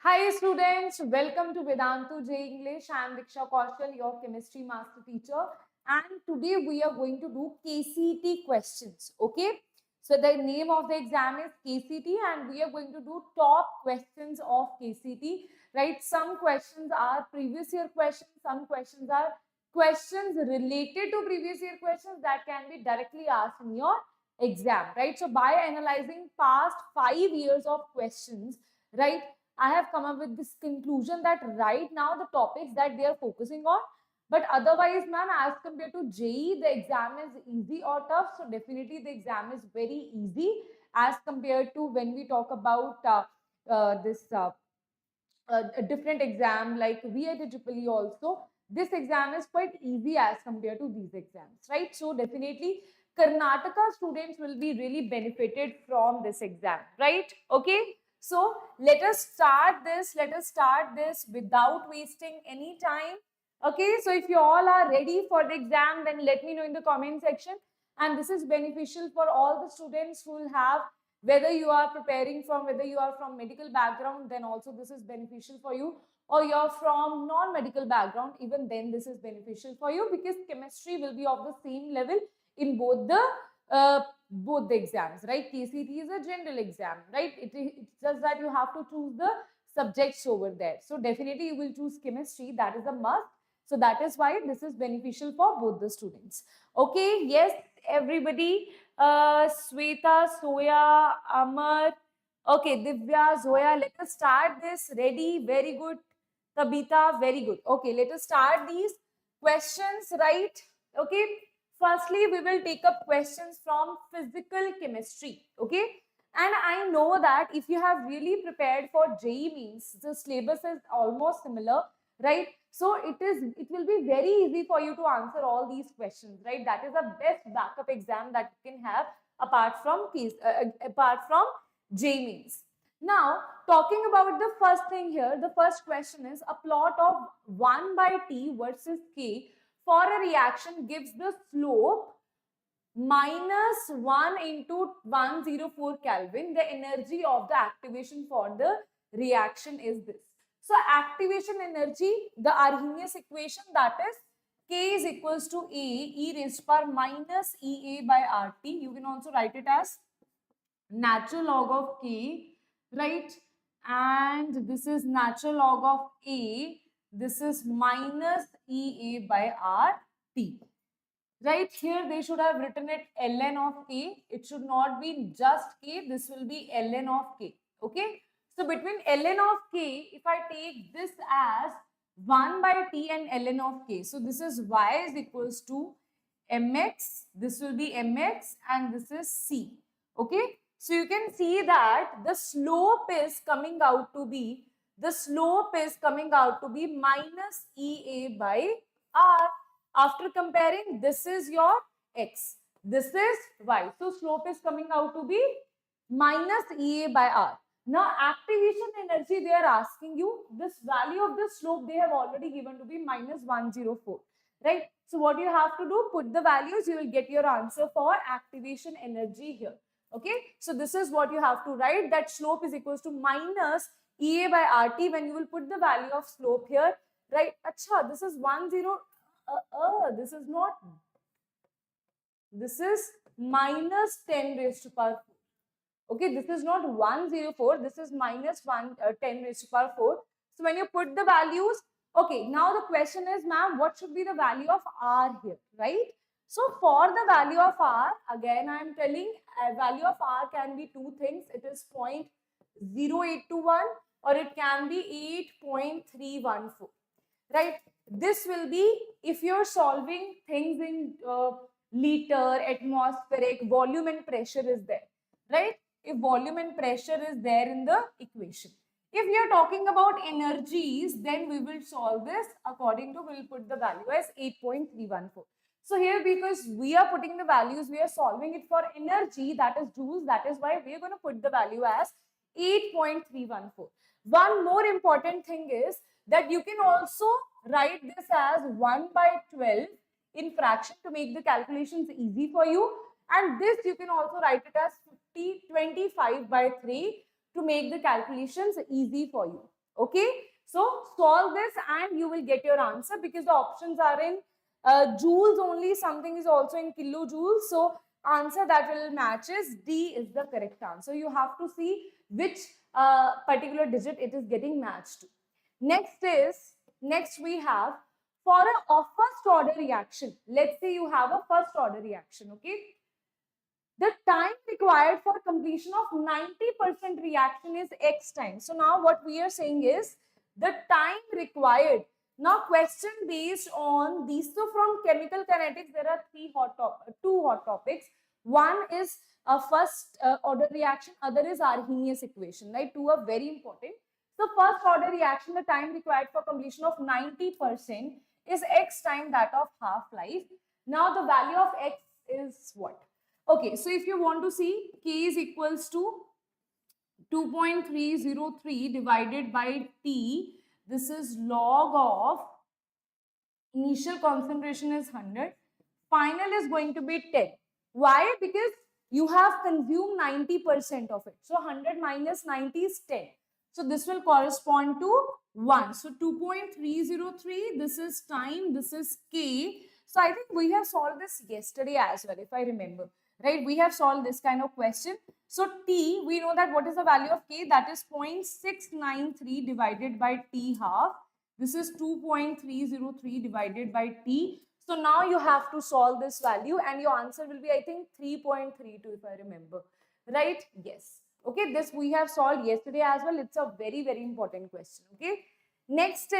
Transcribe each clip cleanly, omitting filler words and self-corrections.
Hi students, welcome to Vedantu J English. I am Diksha, your chemistry master teacher, and today we are going to do KCT questions. Okay, so the name of the exam is KCT, and we are going to do top questions of KCT. Right, some questions are previous year questions, some questions are questions related to previous year questions that can be directly asked in your exam. Right, so by analyzing past 5 years of questions, right, I have come up with this conclusion that right now the topics that they are focusing on, but otherwise, ma'am, as compared to JEE, the exam is easy or tough. So definitely the exam is very easy as compared to when we talk about this a different exam like VIT also. This exam is quite easy as compared to these exams, right? So definitely Karnataka students will be really benefited from this exam, right? Okay. So let us start this. Let us start this without wasting any time. Okay. So if you all are ready for the exam, then let me know in the comment section. And this is beneficial for all the students who will have, whether you are preparing from, whether you are from medical background, then also this is beneficial for you, or you're from non-medical background, even then this is beneficial for you, because chemistry will be of the same level in both the exams, right? KCT is a general exam, right? It's just that you have to choose the subjects over there. So definitely you will choose chemistry, that is a must. So that is why this is beneficial for both the students. Okay, yes, everybody. Sweta, Soya, Amar. Okay, Divya, Zoya, let us start this. Ready? Very good. Tabitha, very good. Okay, let us start these questions, right? Okay. Firstly, we will take up questions from physical chemistry. Okay. And I know that if you have really prepared for JEE means, the syllabus is almost similar, right? So it will be very easy for you to answer all these questions, right? That is the best backup exam that you can have apart from JEE means. Now, talking about the first thing here, the first question is a plot of 1 by T versus K for a reaction gives the slope minus 1 into 104 Kelvin. The energy of the activation for the reaction is this. So, activation energy, the Arrhenius equation, that is K is equals to A, e raised to power minus EA by RT. You can also write it as natural log of K, right? And this is natural log of A. This is minus EA by RT. Right here, they should have written it ln of K. It should not be just K. This will be ln of K. Okay. So between ln of K, if I take this as 1 by T and ln of K. So this is Y is equals to mx. This will be mx and this is C. Okay. So you can see that the slope is coming out to be, minus EA by R. After comparing, this is your x, this is y. So slope is coming out to be minus EA by R. Now activation energy, they are asking you, this value of the slope they have already given to be minus 104, right? So what you have to do, put the values, you will get your answer for activation energy here. Okay, so this is what you have to write, that slope is equals to minus EA by RT when you will put the value of slope here, right? Acha, this is 10, this is not, this is minus 10 raised to power 4. Okay, this is not 104, this is minus 10 raised to power 4. So when you put the values, okay, now the question is, ma'am, what should be the value of R here, right? So for the value of R, again I am telling, value of R can be two things. It is 0.0821 or it can be 8.314, right? This will be if you're solving things in liter, atmospheric, volume and pressure is there, right? If volume and pressure is there in the equation. If we are talking about energies, then we will solve this according to, we will put the value as 8.314. So here, because we are putting the values, we are solving it for energy, that is joules, that is why we are going to put the value as 8.314. One more important thing is that you can also write this as 1 by 12 in fraction to make the calculations easy for you. And this you can also write it as 25 by 3 to make the calculations easy for you. Okay, so solve this and you will get your answer, because the options are in joules only, something is also in kilojoules. So answer that will match is D is the correct answer. You have to see which particular digit it is getting matched to. Next we have for a first order reaction. Let's say you have a first order reaction, okay? The time required for completion of 90% reaction is X time. So now what we are saying is the time required. Now question based on these. So from chemical kinetics, there are two hot topics. One is a first order reaction, other is Arrhenius equation, right? Two are very important. So first order reaction, the time required for completion of 90% is X time that of half-life. Now the value of X is what? Okay, so if you want to see, K is equals to 2.303 divided by T. This is log of initial concentration is 100. Final is going to be 10. Why? Because you have consumed 90% of it. So 100 minus 90 is 10. So this will correspond to 1. So 2.303, this is time, this is K. So I think we have solved this yesterday as well, if I remember. Right, we have solved this kind of question. So T, we know that what is the value of K? That is 0.693 divided by T half. This is 2.303 divided by T. So now you have to solve this value and your answer will be, I think, 3.32 if I remember. Right? Yes. Okay, this we have solved yesterday as well. It's a very, very important question. Okay. Next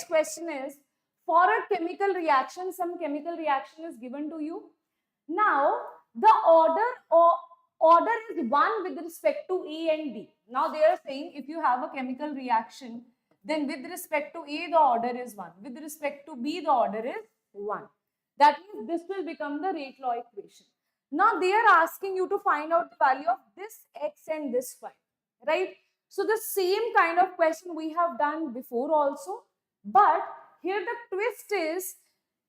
question is, for a chemical reaction, some chemical reaction is given to you. Now, the order is 1 with respect to A and B. Now, they are saying if you have a chemical reaction, then with respect to A, the order is 1. With respect to B, the order is 1. That means this will become the rate law equation. Now, they are asking you to find out the value of this X and this Y, right? So, the same kind of question we have done before also. But here the twist is,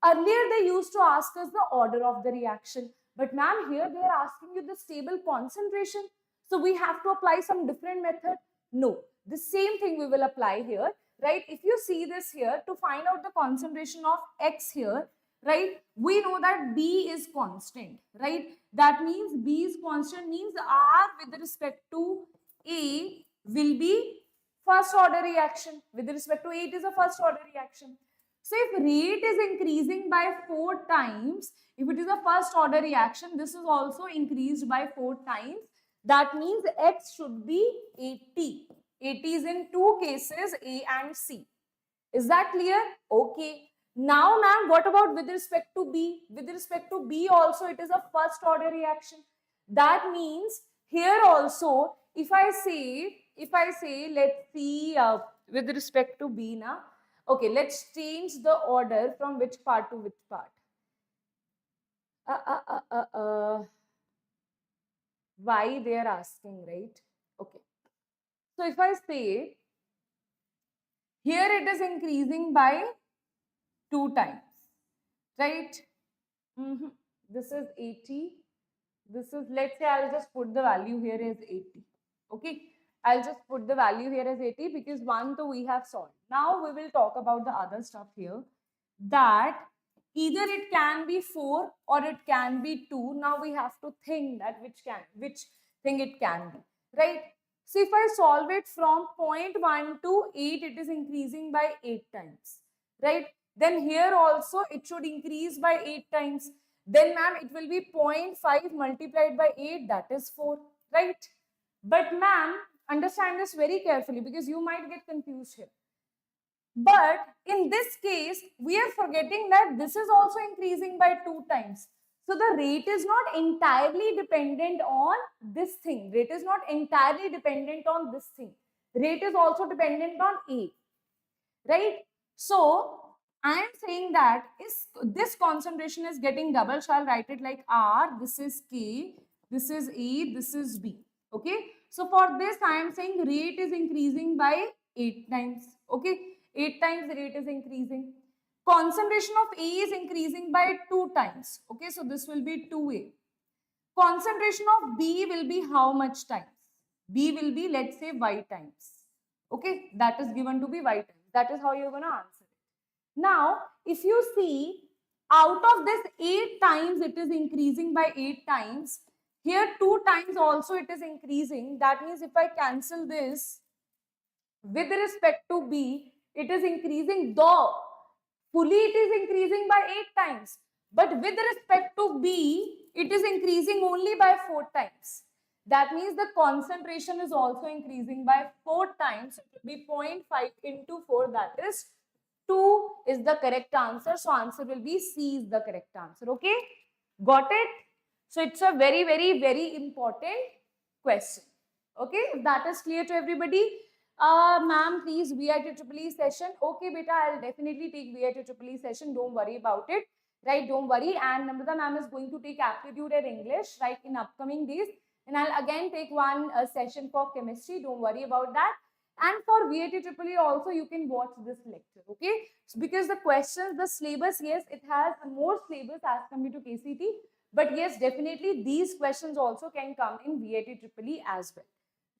earlier they used to ask us the order of the reaction. But ma'am, here they are asking you the stable concentration. So we have to apply some different method. No, the same thing we will apply here, right? If you see this here, to find out the concentration of X here, right? We know that B is constant, right? That means B is constant means R with respect to A will be first order reaction. With respect to A, it is a first order reaction. So if rate is increasing by 4 times, if it is a first order reaction, this is also increased by 4 times. That means X should be 80. 80 is in two cases, A and C. Is that clear? Okay. Now, ma'am, what about with respect to B? With respect to B also, it is a first order reaction. That means here also, if I say, let's see, with respect to B now, okay, let's change the order from which part to which part. Why they are asking, right? Okay. So if I say, here it is increasing by 2 times, right? This is 80. This is, let's say I'll just put the value here as 80. Okay. I'll just put the value here as 80 because 1 to we have solved. Now we will talk about the other stuff here, that either it can be 4 or it can be 2. Now we have to think that which thing it can be, right? So if I solve it from 0.1 to 8, it is increasing by 8 times, right? Then here also it should increase by 8 times. Then ma'am, it will be 0.5 multiplied by 8, that is 4, right? But ma'am, understand this very carefully because you might get confused here. But in this case, we are forgetting that this is also increasing by 2 times. So the rate is not entirely dependent on this thing. Rate is not entirely dependent on this thing. Rate is also dependent on A, right? So I am saying that this concentration is getting double. So I'll write it like R, this is K, this is A, this is B. Okay. So for this, I am saying rate is increasing by 8 times. Okay. 8 times the rate is increasing. Concentration of A is increasing by 2 times. Okay. So this will be 2A. Concentration of B will be how much times? B will be, let's say, Y times. Okay, that is given to be y times. That is how you're going to answer it. Now, if you see, out of this 8 times, it is increasing by 8 times. Here 2 times also it is increasing. That means if I cancel this, with respect to B, it is increasing, though fully it is increasing by 8 times. But with respect to B, it is increasing only by 4 times. That means the concentration is also increasing by 4 times. It will be 0.5 into 4, that is 2 is the correct answer. So answer will be C is the correct answer. Okay, got it? So it's a very, very, very important question. Okay, if that is clear to everybody. Ma'am, please VIT session. Okay, beta, I'll definitely take VIT session. Don't worry about it. Right, don't worry. And Namrata ma'am is going to take aptitude and English, right, in upcoming days. And I'll again take one session for chemistry. Don't worry about that. And for VIT also, you can watch this lecture. Okay, so because the questions, the syllabus, yes, it has more syllabus as compared to KCT. But yes, definitely these questions also can come in VIT as well.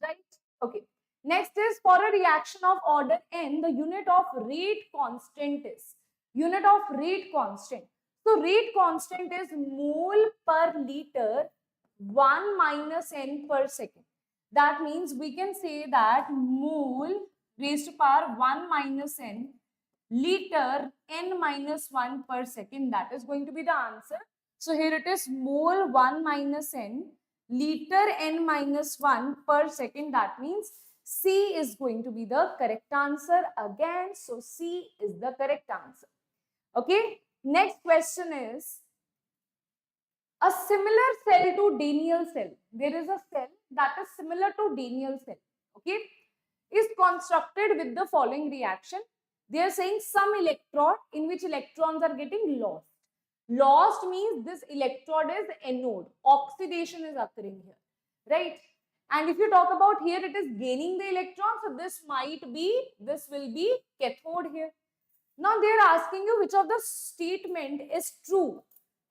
Right? Okay. Next is, for a reaction of order n, the unit of rate constant is. Unit of rate constant. So rate constant is mole per liter 1 minus n per second. That means we can say that mole raised to power 1 minus n liter n minus 1 per second. That is going to be the answer. So here it is mole 1 minus n liter n minus 1 per second. That means C is going to be the correct answer again. So C is the correct answer. Okay. Next question is, a similar cell to Daniell cell. There is a cell that is similar to Daniell cell. Okay. Is constructed with the following reaction. They are saying some electrode in which electrons are getting lost. Lost means this electrode is anode. Oxidation is occurring here. Right. And if you talk about here, it is gaining the electron. So this will be cathode here. Now they are asking you which of the statement is true.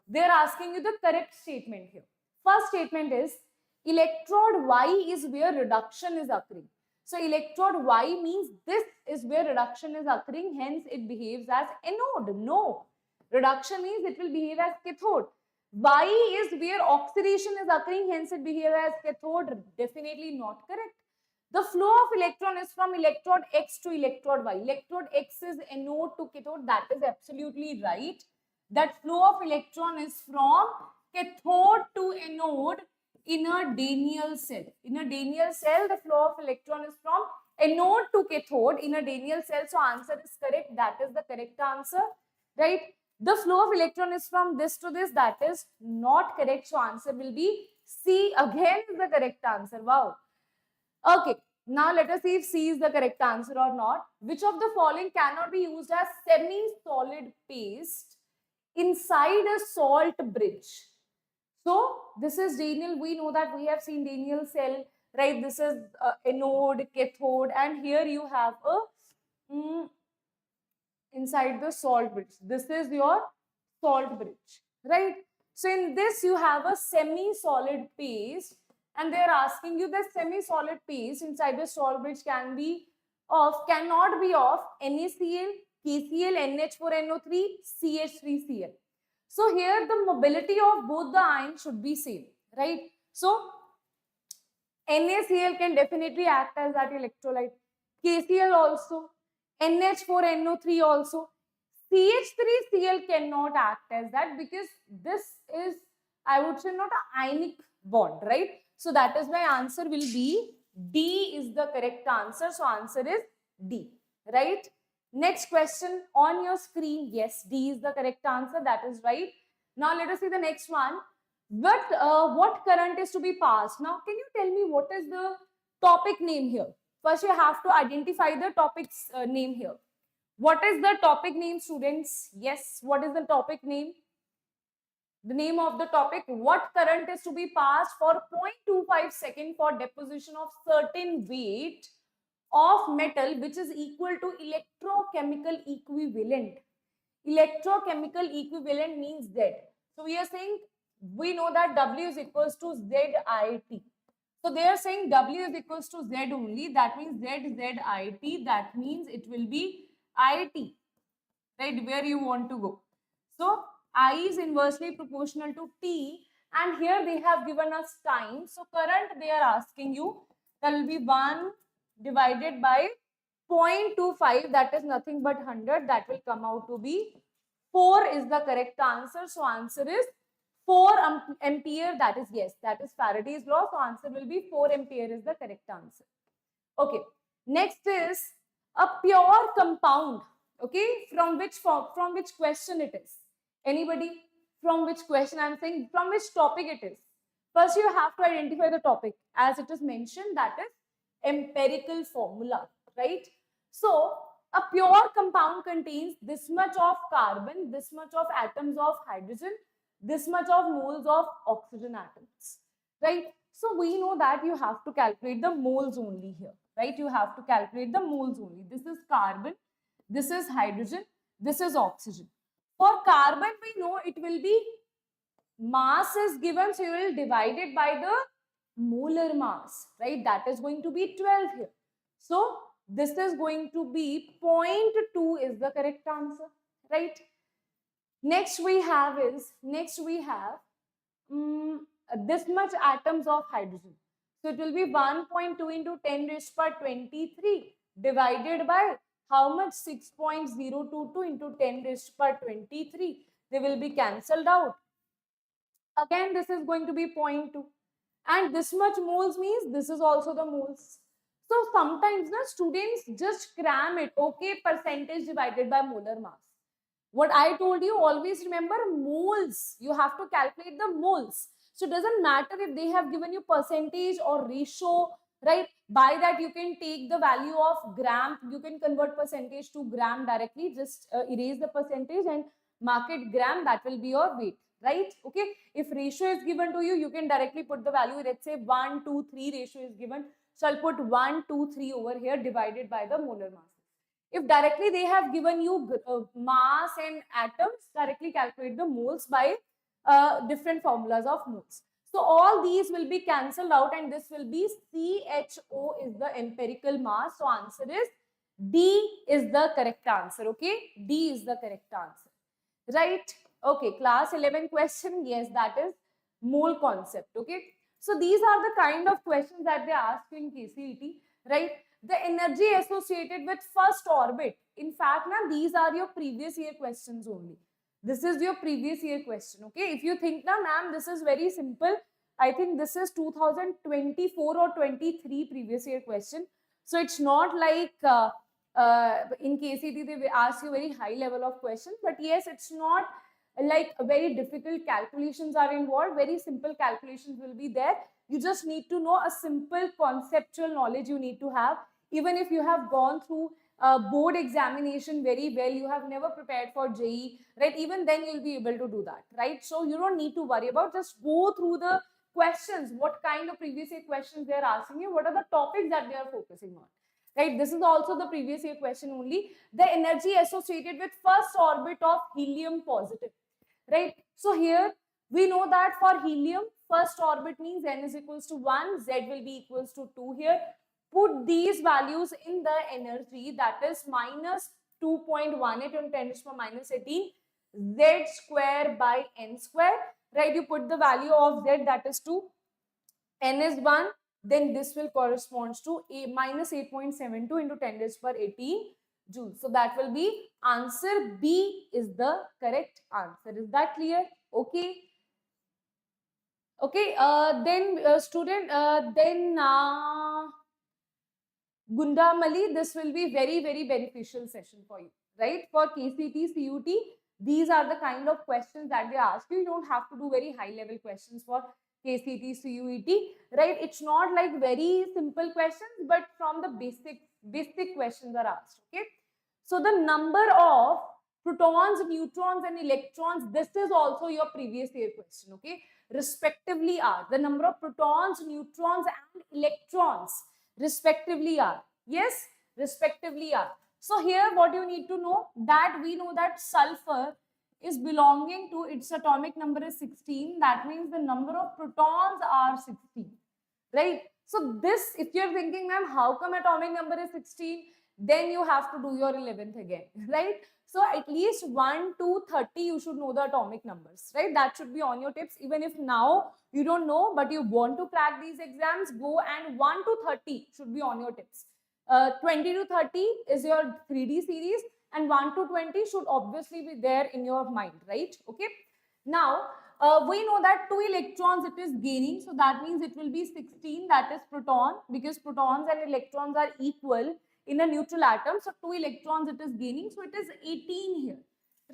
They are asking you the correct statement here. First statement is, electrode Y is where reduction is occurring. So electrode Y means this is where reduction is occurring. Hence it behaves as anode. No. Reduction means it will behave as cathode. Y is where oxidation is occurring, hence it behaves as cathode. Definitely not correct. The flow of electron is from electrode X to electrode Y. Electrode X is anode to cathode. That is absolutely right. That flow of electron is from cathode to anode in a Daniell cell. In a Daniell cell, the flow of electron is from anode to cathode in a Daniell cell. So answer is correct. That is the correct answer. Right? The flow of electron is from this to this. That is not correct. So answer will be C. Again is the correct answer. Wow. Okay. Now let us see if C is the correct answer or not. Which of the following cannot be used as semi-solid paste inside a salt bridge? So this is Daniell. We know that we have seen Daniell cell, right? This is anode, cathode, and here you have a inside the salt bridge. This is your salt bridge, right? So in this you have a semi-solid paste, and they are asking you the semi-solid paste inside the salt bridge cannot be of NaCl, KCl, NH4NO3, CH3Cl. So here the mobility of both the ions should be same, right? So NaCl can definitely act as that electrolyte. KCl also. NH4NO3 also. CH3Cl cannot act as that because this is, I would say, not an ionic bond, right? So that is why answer will be D is the correct answer. So answer is D, right? Next question on your screen. Yes, D is the correct answer. That is right. Now let us see the next one. What current is to be passed? Now can you tell me what is the topic name here? First you have to identify the topic's name here. What is the topic name, students? Yes, what is the topic name? The name of the topic. What current is to be passed for 0.25 second for deposition of certain weight of metal which is equal to electrochemical equivalent. Electrochemical equivalent means Z. So we are saying, we know that W is equals to ZIT. So they are saying W is equals to Z only. That means Z, Z, IT. That means it will be IT, right? Where you want to go. So I is inversely proportional to T. And here they have given us time. So current they are asking you, that will be 1 divided by 0.25. That is nothing but 100. That will come out to be 4 is the correct answer. So answer is 4 ampere. That is, yes, that is Faraday's law. So answer will be 4 ampere is the correct answer. Okay. Next is a pure compound. Okay. From which form, from which question it is? Anybody? From which question? I'm saying from which topic it is. First, you have to identify the topic. As it is mentioned, that is empirical formula, right? So a pure compound contains this much of carbon, this much of atoms of hydrogen, this much of moles of oxygen atoms, right? So we know that you have to calculate the moles only here, right? You have to calculate the moles only. This is carbon, this is hydrogen, this is oxygen. For carbon, we know it will be mass is given, so you will divide it by the molar mass, right? That is going to be 12 here. So this is going to be 0.2 is the correct answer, right? Next we have this much atoms of hydrogen. So it will be 1.2 into 10 raised to 23 divided by how much? 6.022 into 10 raised to 23. They will be cancelled out. Again, this is going to be 0.2. And this much moles means this is also the moles. So sometimes the students just cram it, okay, percentage divided by molar mass. What I told you, always remember moles. You have to calculate the moles. So it doesn't matter if they have given you percentage or ratio, right? By that you can take the value of gram. You can convert percentage to gram directly. Just erase the percentage and mark it gram. That will be your weight, right? Okay. If ratio is given to you, you can directly put the value. Let's say 1, 2, 3 ratio is given. So I'll put 1, 2, 3 over here divided by the molar mass. If directly they have given you mass and atoms, directly calculate the moles by different formulas of moles. So all these will be cancelled out and this will be CHO is the empirical mass. So answer is D is the correct answer. Okay, D is the correct answer. Right? Okay, class 11 question. Yes, that is mole concept. Okay. So these are the kind of questions that they ask you in KCET, right? The energy associated with first orbit. In fact, now these are your previous year questions only. This is your previous year question. Okay. If you think now, ma'am, this is very simple. I think this is 2024 or 23 previous year question. So it's not like in KCT they ask you very high level of question, but yes, it's not like very difficult calculations are involved. Very simple calculations will be there. You just need to know a simple conceptual knowledge you need to have. Even if you have gone through board examination very well, you have never prepared for JEE, right? Even then you'll be able to do that, right? So you don't need to worry about, just go through the questions, what kind of previous year questions they are asking you, what are the topics that they are focusing on, right? This is also the previous year question only. The energy associated with first orbit of helium positive, right? So here we know that for helium, first orbit means n is equals to 1, z will be equals to 2 here. Put these values in the energy, that is minus 2.18 into 10 to the minus 18 z square by n square, right? You put the value of z, that is 2, n is 1, then this will correspond to a minus 8.72 into 10 to the power 18 joules. So that will be answer B is the correct answer. Is that clear? Okay. Okay. Student, Gunda Mali, this will be very, very beneficial session for you, right? For KCT, CUT, these are the kind of questions that they ask you. You don't have to do very high level questions for KCT, CUET, right? It's not like very simple questions, but from the basic questions are asked, okay? So the number of protons, neutrons and electrons, this is also your previous year question, okay? Respectively are the number of protons, neutrons and electrons respectively are. Yes, respectively are. So here what you need to know, that we know that sulfur is belonging to, its atomic number is 16. That means the number of protons are 16, right? So this, if you're thinking, ma'am, how come atomic number is 16? Then you have to do your 11th again, right? So at least 1 to 30, you should know the atomic numbers, right? That should be on your tips. Even if now you don't know, but you want to crack these exams, go and 1 to 30 should be on your tips. 20 to 30 is your 3D series, and 1 to 20 should obviously be there in your mind, right? Okay. Now, we know that 2 electrons it is gaining, so that means it will be 16, that is proton, because protons and electrons are equal in a neutral atom. So 2 electrons it is gaining, so it is 18 here,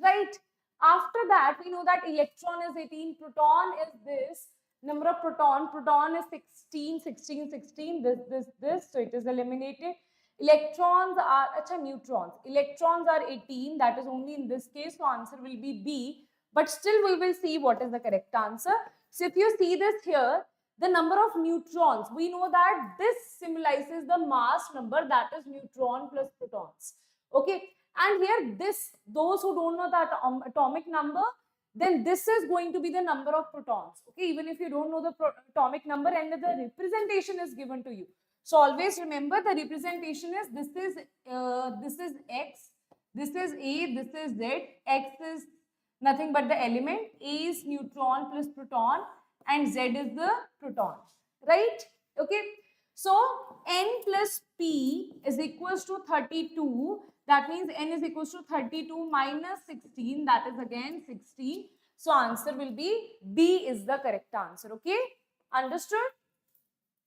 right? After that, we know that electron is 18, proton is this, number of proton is 16, 16, 16, this, so it is eliminated. Electrons are, neutrons. Electrons are 18, that is only in this case, so answer will be B. But still we will see what is the correct answer. So if you see this here, the number of neutrons, we know that this symbolizes the mass number, that is neutron plus protons. Okay, and here this, those who don't know the atomic number, then this is going to be the number of protons. Okay, even if you don't know the atomic number, and the representation is given to you. So always remember the representation is this is X, this is A, this is Z. X is nothing but the element, A is neutron plus proton, and Z is the proton, right? Okay, so N plus P is equals to 32. That means N is equals to 32 minus 16, that is again 16. So answer will be B is the correct answer. Okay, understood?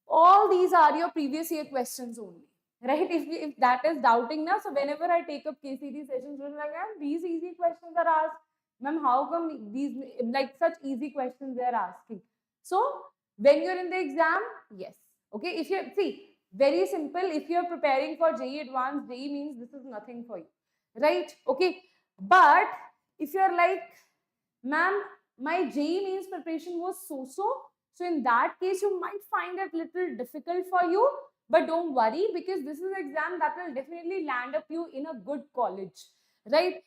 All these are your previous year questions only, right? If that is doubting now, so whenever I take up KCT sessions, like, these easy questions are asked. Ma'am, how come these, like, such easy questions they are asking? So when you're in the exam, yes. Okay, if you see, very simple, if you're preparing for JEE Advanced, JEE means this is nothing for you, right? Okay, but if you're like, ma'am, my JEE means preparation was so-so, so in that case, you might find it little difficult for you, but don't worry, because this is an exam that will definitely land up you in a good college, right?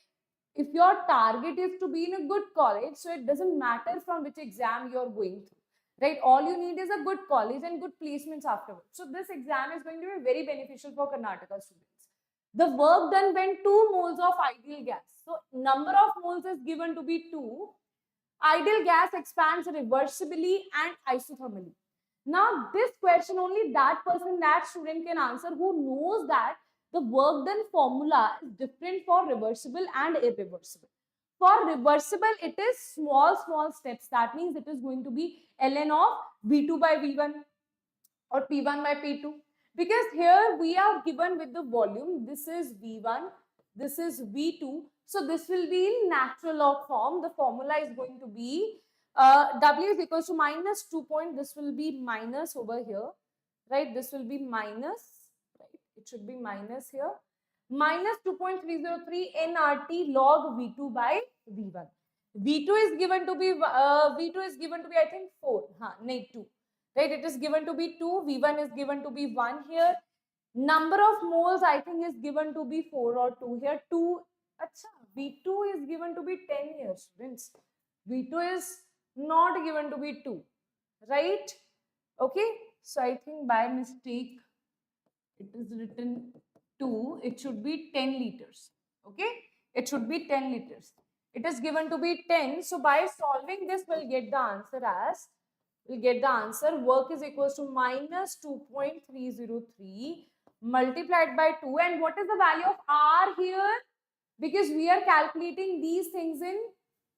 If your target is to be in a good college, so it doesn't matter from which exam you're going through, right? All you need is a good college and good placements afterwards. So this exam is going to be very beneficial for Karnataka students. The work done when 2 moles of ideal gas. So number of moles is given to be 2. Ideal gas expands reversibly and isothermally. Now this question only that person, that student can answer who knows that the work done formula is different for reversible and irreversible. For reversible, it is small steps. That means it is going to be ln of V2 by V1 or P1 by P2. Because here we are given with the volume. This is V1, this is V2. So this will be in natural log form. The formula is going to be W is equals to minus 2 point. This will be minus over here, right? This will be minus, right? It should be minus here. Minus 2.303 nRT log V2 by V1. V2 is given to be I think 4, nay 2, right? It is given to be 2. V1 is given to be 1 here. Number of moles I think is given to be 4 or 2 here. 2. Achha, V2 is given to be 10 here, students. V2 is not given to be 2, right? Okay, so I think by mistake it is written 2. It should be 10 liters. Okay, it should be 10 liters. It is given to be 10. So by solving this, we'll get the answer as, work is equals to minus 2.303 multiplied by 2. And what is the value of R here? Because we are calculating these things in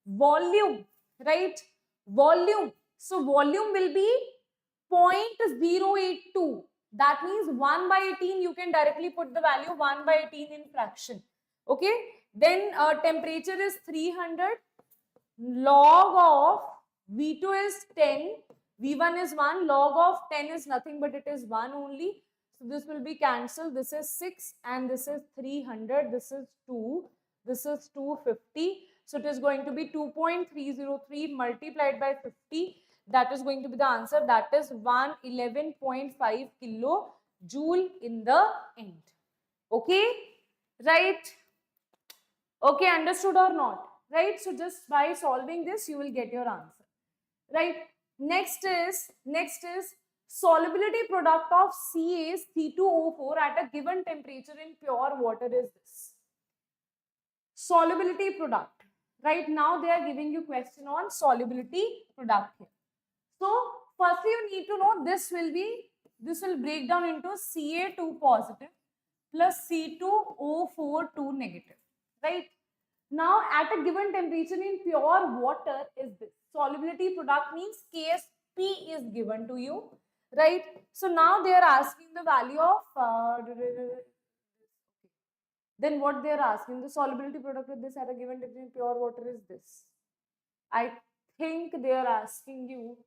volume, right? Volume. So volume will be 0.082. That means 1 by 18, you can directly put the value 1 by 18 in fraction. Okay. Then temperature is 300. Log of V2 is 10. V1 is 1. Log of 10 is nothing but it is 1 only. So this will be cancelled. This is 6 and this is 300. This is 2. This is 250. So it is going to be 2.303 multiplied by 50. That is going to be the answer. That is 111.5 kilojoule in the end. Okay? Right? Okay, understood or not? Right? So just by solving this, you will get your answer. Right? Next is solubility product of CaC2O4 at a given temperature in pure water is this. Solubility product. Right now they are giving you question on solubility product here. So firstly you need to know this will break down into Ca2 positive plus C2O4 negative. Right? Now at a given temperature in pure water is this. Solubility product means KSP is given to you. Right? So now they are asking the value of then what they are asking, the solubility product with this at a given temperature in pure water is this. I think they are asking you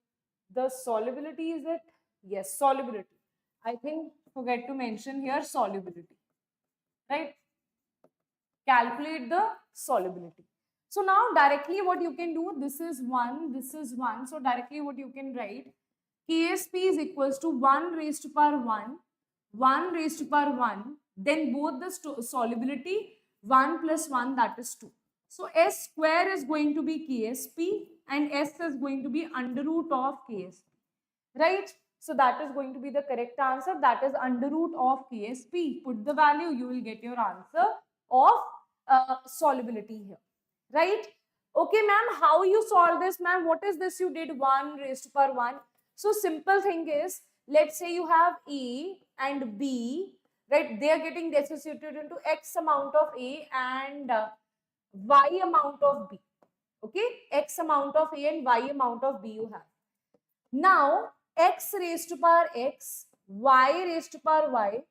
the solubility, is it? Yes, solubility. I think forget to mention here solubility. Right? Calculate the solubility. So now directly what you can do, this is 1, this is 1. So directly what you can write, KSP is equals to 1 raised to power 1, 1 raised to power 1, then both the solubility 1 plus 1, that is 2. So S square is going to be KSP and S is going to be under root of KSP. Right? So that is going to be the correct answer. That is under root of KSP. Put the value, you will get your answer of solubility here. Right? Okay, ma'am, how you solve this, ma'am? What is this you did? 1 raised to power 1. So simple thing is, let's say you have A and B, right? They are getting dissociated into X amount of A and Y amount of B. Okay, X amount of A and Y amount of B you have. Now, X raised to power X, Y raised to power Y,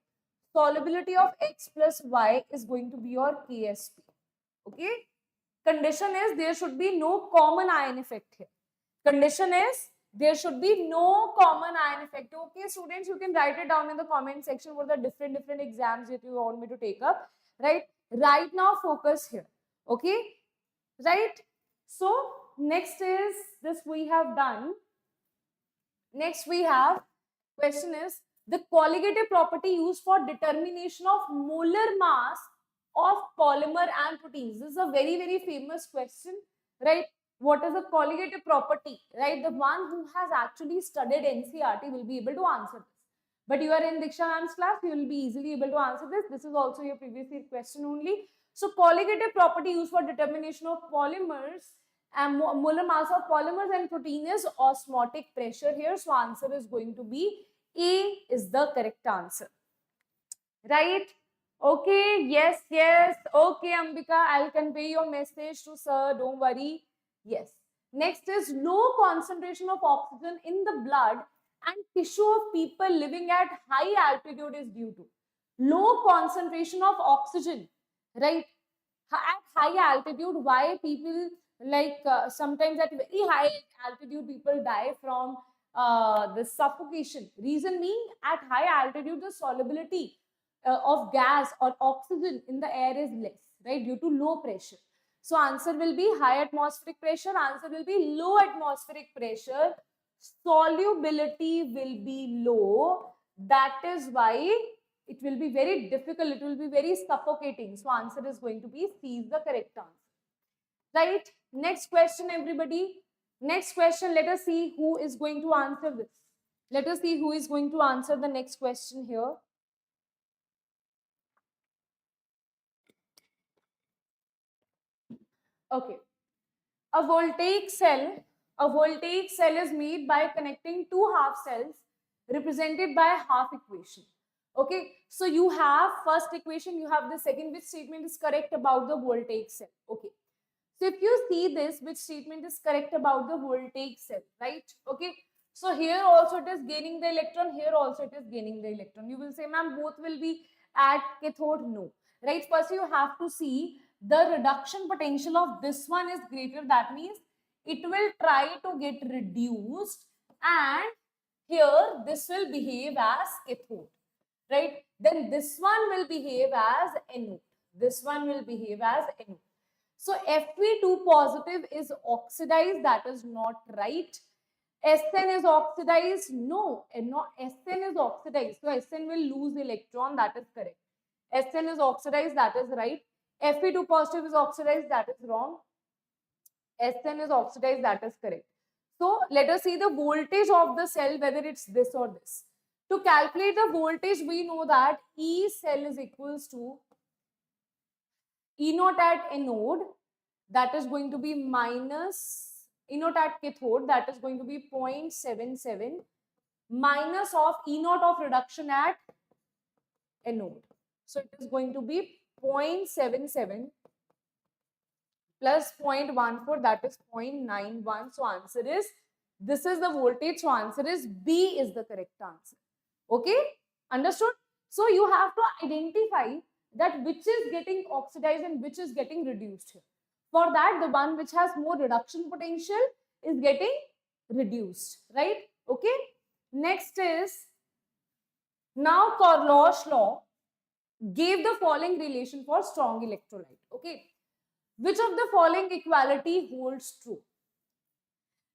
solubility of X plus Y is going to be your KSP. Okay, condition is there should be no common ion effect here. Condition is there should be no common ion effect. Okay, students, you can write it down in the comment section what are the different exams that you want me to take up. Right now, focus here. Okay, right. So next is this we have done. Next we have question is the colligative property used for determination of molar mass of polymer and proteins. This is a very famous question, right? What is a colligative property, right? The one who has actually studied NCERT will be able to answer this. But you are in Diksha ma'am's class, you will be easily able to answer this. This is also your previous year question only. So colligative property used for determination of polymers and molar mass of polymers and protein is osmotic pressure here. So answer is going to be A is the correct answer. Right? Okay, yes. Okay, Ambika, I'll convey your message to sir, don't worry. Yes. Next is low concentration of oxygen in the blood and tissue of people living at high altitude is due to low concentration of oxygen, right? At high altitude, why people like sometimes at very high altitude people die from the suffocation. Reason being at high altitude the solubility of gas or oxygen in the air is less, right, due to low pressure. So answer will be high atmospheric pressure, answer will be low atmospheric pressure, solubility will be low, that is why it will be very difficult, it will be very suffocating. So answer is going to be C is the correct answer. Right? Next question, everybody. Next question, let us see who is going to answer this. Let us see who is going to answer the next question here. Okay. A voltaic cell is made by connecting two half cells represented by a half equation. Okay, so you have first equation, you have the second, which statement is correct about the voltaic cell. Okay, so if you see this, which statement is correct about the voltaic cell, right? Okay, so here also it is gaining the electron, here also it is gaining the electron. You will say, ma'am, both will be at cathode. No, right? First you have to see the reduction potential of this one is greater, that means it will try to get reduced, and here this will behave as cathode, right? Then this one will behave as anode, this one will behave as anode. So Fe2 positive is oxidized, that is not right. Sn is oxidized, no, Sn is oxidized, so Sn will lose electron, that is correct. Sn is oxidized, that is right. Fe2 positive is oxidized, that is wrong. Sn is oxidized, that is correct. So let us see the voltage of the cell, whether it's this or this. To calculate the voltage, we know that E cell is equals to E naught at anode, that is going to be minus E naught at cathode, that is going to be 0.77 minus of E naught of reduction at anode. So it is going to be 0.77 plus 0.14, that is 0.91. So answer is, this is the voltage. So answer is B is the correct answer. Okay, understood? So you have to identify that which is getting oxidized and which is getting reduced here. For that, the one which has more reduction potential is getting reduced, right? Okay. Next is, now Corlosh law gave the following relation for strong electrolyte. Okay. Which of the following equality holds true?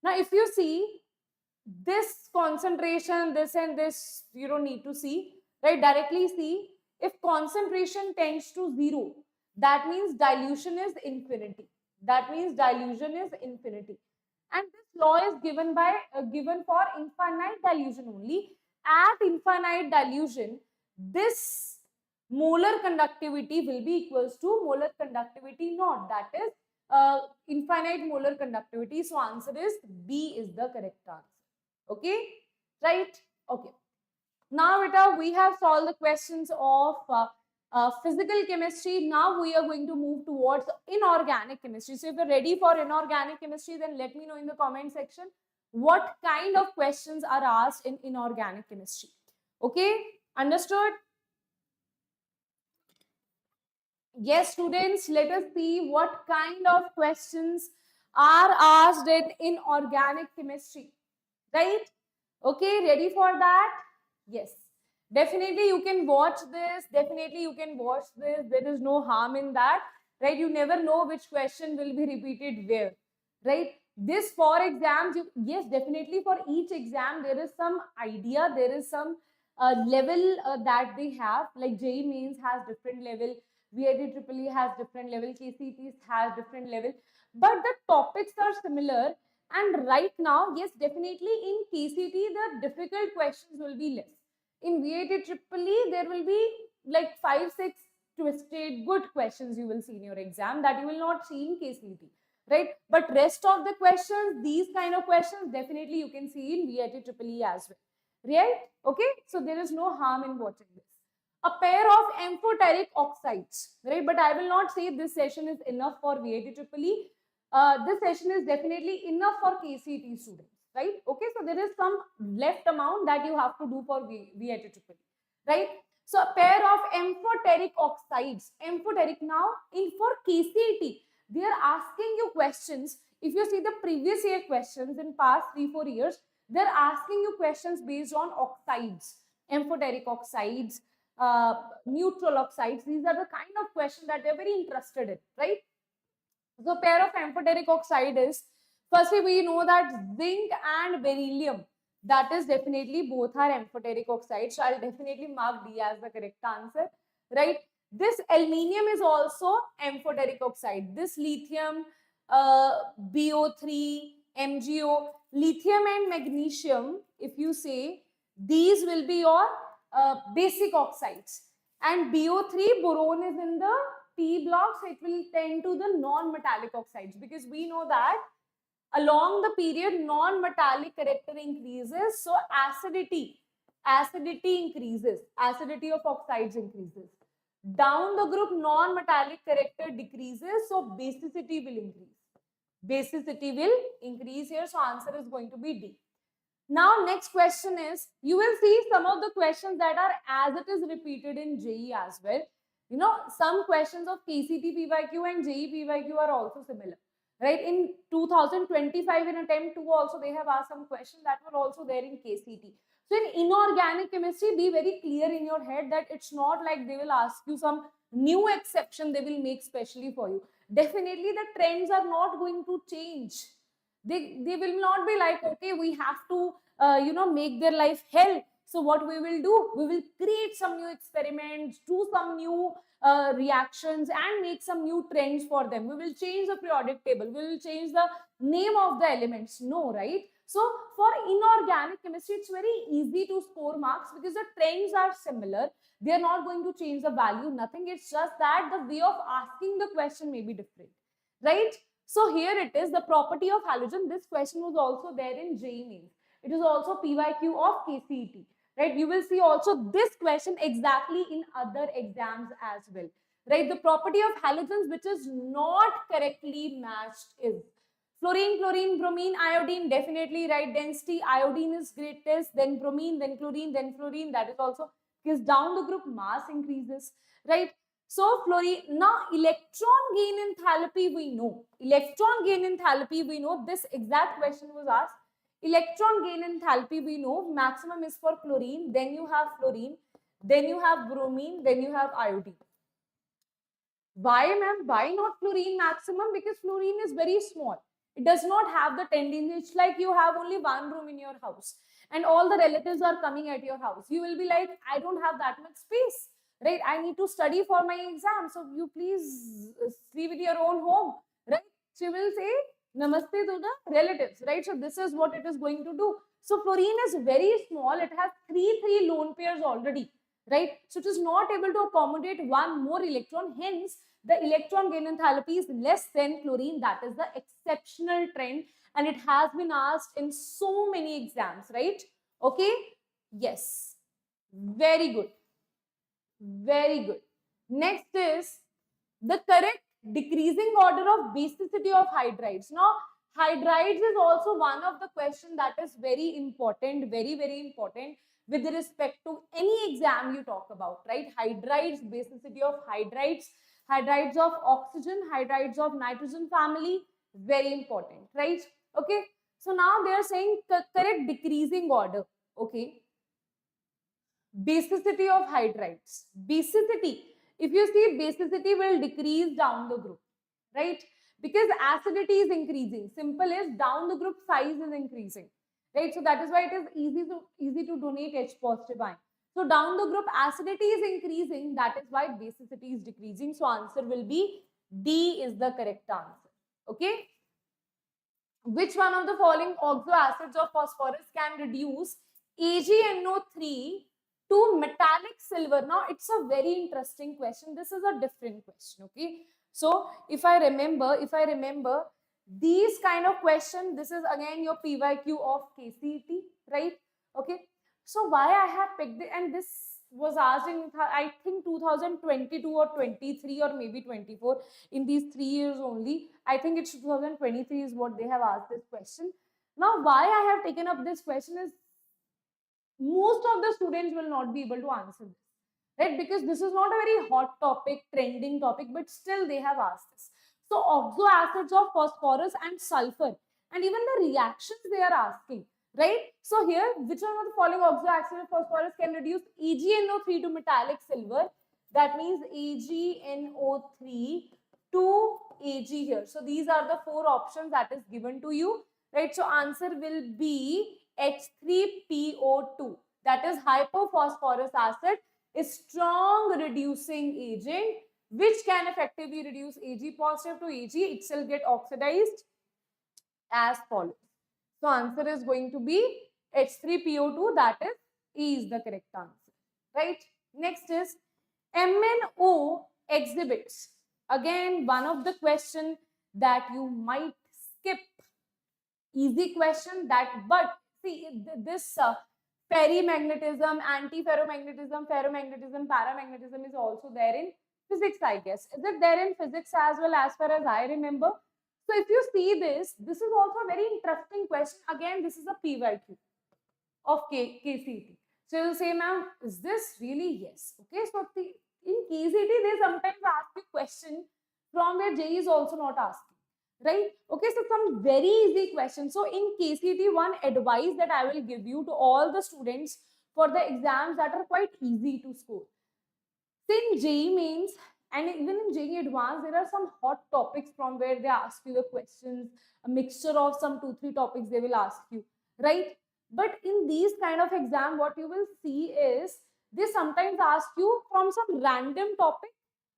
Now, if you see this concentration, this and this, you don't need to see, right? Directly see, if concentration tends to 0, that means dilution is infinity. That means dilution is infinity. And this law is given by given for infinite dilution only. At infinite dilution, this molar conductivity will be equals to molar conductivity naught. That is infinite molar conductivity. So answer is B is the correct answer. Okay, right? Okay. Now, beta, we have solved the questions of physical chemistry. Now we are going to move towards inorganic chemistry. So if you're ready for inorganic chemistry, then let me know in the comment section what kind of questions are asked in inorganic chemistry. Okay, understood? Yes, students, let us see what kind of questions are asked in inorganic chemistry. Right? Okay, ready for that? Yes. Definitely you can watch this. Definitely you can watch this. There is no harm in that. Right? You never know which question will be repeated where. Right? This for exams, yes, definitely for each exam, there is some idea, there is some level that they have. Like JEE Mains has different level, VIT has different level, KCT has different level. But the topics are similar. And right now, yes, definitely in KCT, the difficult questions will be less. In VIT there will be like 5-6 twisted good questions you will see in your exam that you will not see in KCT, right? But rest of the questions, these kind of questions, definitely you can see in VIT as well, right? Okay, so there is no harm in watching this. A pair of amphoteric oxides, right? But I will not say this session is enough for VIT this session is definitely enough for KCT students, right? Okay, so there is some left amount that you have to do for VIT, right? So a pair of amphoteric oxides, amphoteric now in for KCT, they are asking you questions. If you see the previous year questions in past 3-4 years, they're asking you questions based on oxides, amphoteric oxides, neutral oxides. These are the kind of questions that they're very interested in, right? So pair of amphoteric oxide is, firstly we know that zinc and beryllium, that is definitely both are amphoteric oxides. So I'll definitely mark D as the correct answer, right? This aluminium is also amphoteric oxide. This lithium, BO3, MgO, lithium and magnesium, if you say, these will be your basic oxides. And BO3, boron is in the P blocks, it will tend to the non-metallic oxides, because we know that along the period non-metallic character increases, so acidity increases, acidity of oxides increases. Down the group non-metallic character decreases, so basicity will increase. Basicity will increase here, so answer is going to be D. Now next question is, you will see some of the questions that are as it is repeated in JEE as well. You know, some questions of KCT PYQ and JEE PYQ are also similar, right? In 2025 in attempt 2 also they have asked some questions that were also there in KCT. So in inorganic chemistry, be very clear in your head that it's not like they will ask you some new exception they will make specially for you. Definitely the trends are not going to change. They will not be like, okay, we have to make their life hell. So what we will do, we will create some new experiments, do some new reactions and make some new trends for them. We will change the periodic table, we will change the name of the elements. No, right? So for inorganic chemistry, it's very easy to score marks because the trends are similar. They are not going to change the value, nothing. It's just that the way of asking the question may be different, right? So here it is, the property of halogen. This question was also there in JEE Mains. It is also PYQ of KCET, right? You will see also this question exactly in other exams as well, right? The property of halogens which is not correctly matched is fluorine, chlorine, bromine, iodine, definitely right density. Iodine is greatest, then bromine, then chlorine, then fluorine. That is also because down the group mass increases, right? So fluorine, now electron gain enthalpy we know. Electron gain enthalpy we know. This exact question was asked. Electron gain enthalpy we know. Maximum is for chlorine, then you have fluorine, then you have bromine, then you have iodine. Why, ma'am? Why not fluorine maximum? Because fluorine is very small. It does not have the tendency. It's like you have only one room in your house and all the relatives are coming at your house. You will be like, I don't have that much space, right? I need to study for my exam. So you please sleep with your own home, right? She will say namaste to the relatives, right? So this is what it is going to do. So fluorine is very small. It has three lone pairs already, right? So it is not able to accommodate one more electron. Hence, the electron gain enthalpy is less than chlorine. That is the exceptional trend and it has been asked in so many exams, right? Okay, yes, very good, very good. Next is the correct decreasing order of basicity of hydrides. Now hydrides is also one of the question that is very important, very important with respect to any exam you talk about, right? Hydrides, basicity of hydrides, hydrides of oxygen, hydrides of nitrogen family, very important, right? Okay, so now they are saying correct decreasing order. Okay, basicity of hydrides. Basicity, if you see, basicity will decrease down the group, right? Because acidity is increasing. Simple is down the group size is increasing, right? So that is why it is easy to donate H positive ion. So down the group acidity is increasing. That is why basicity is decreasing. So answer will be D is the correct answer. Okay. Which one of the following oxo acids of phosphorus can reduce AgNO3 to metallic silver? Now it's a very interesting question. This is a different question. Okay, so if I remember these kind of question, this is again your PYQ of KCET, right? Okay, so why I have picked it, and this was asked in I think 2022 or 23 or maybe 24, in these 3 years only. I think it's 2023 is what they have asked this question. Now why I have taken up this question is most of the students will not be able to answer this, right? Because this is not a very hot topic, trending topic, but still they have asked this. So oxo acids of phosphorus and sulfur, and even the reactions they are asking, right? So here, which one of the following oxo acids of phosphorus can reduce AgNO3 to metallic silver? That means AgNO3 to Ag here. So these are the 4 options that is given to you, right? So answer will be H3PO2. That is hypophosphorus acid is strong reducing agent which can effectively reduce Ag positive to Ag. It shall get oxidized as follows. So answer is going to be H3PO2. That is E is the correct answer, right? Next is MnO exhibits. Again, one of the question that you might skip. Easy question that, but see this ferrimagnetism, antiferromagnetism, ferromagnetism, paramagnetism is also there in physics, I guess. Is it there in physics as well, as far as I remember? So if you see this is also a very interesting question. Again, this is a PYQ of KCT. So you'll say, ma'am, is this really? Yes. Okay, so in KCT, they sometimes ask you question from where JEE is also not asking, right? Okay, so some very easy questions. So in KCT, one advice that I will give you to all the students for the exams that are quite easy to score. So in JEE Mains and even in JEE Advanced, there are some hot topics from where they ask you the questions, a mixture of some 2-3 topics they will ask you, right? But in these kind of exam, what you will see is they sometimes ask you from some random topic,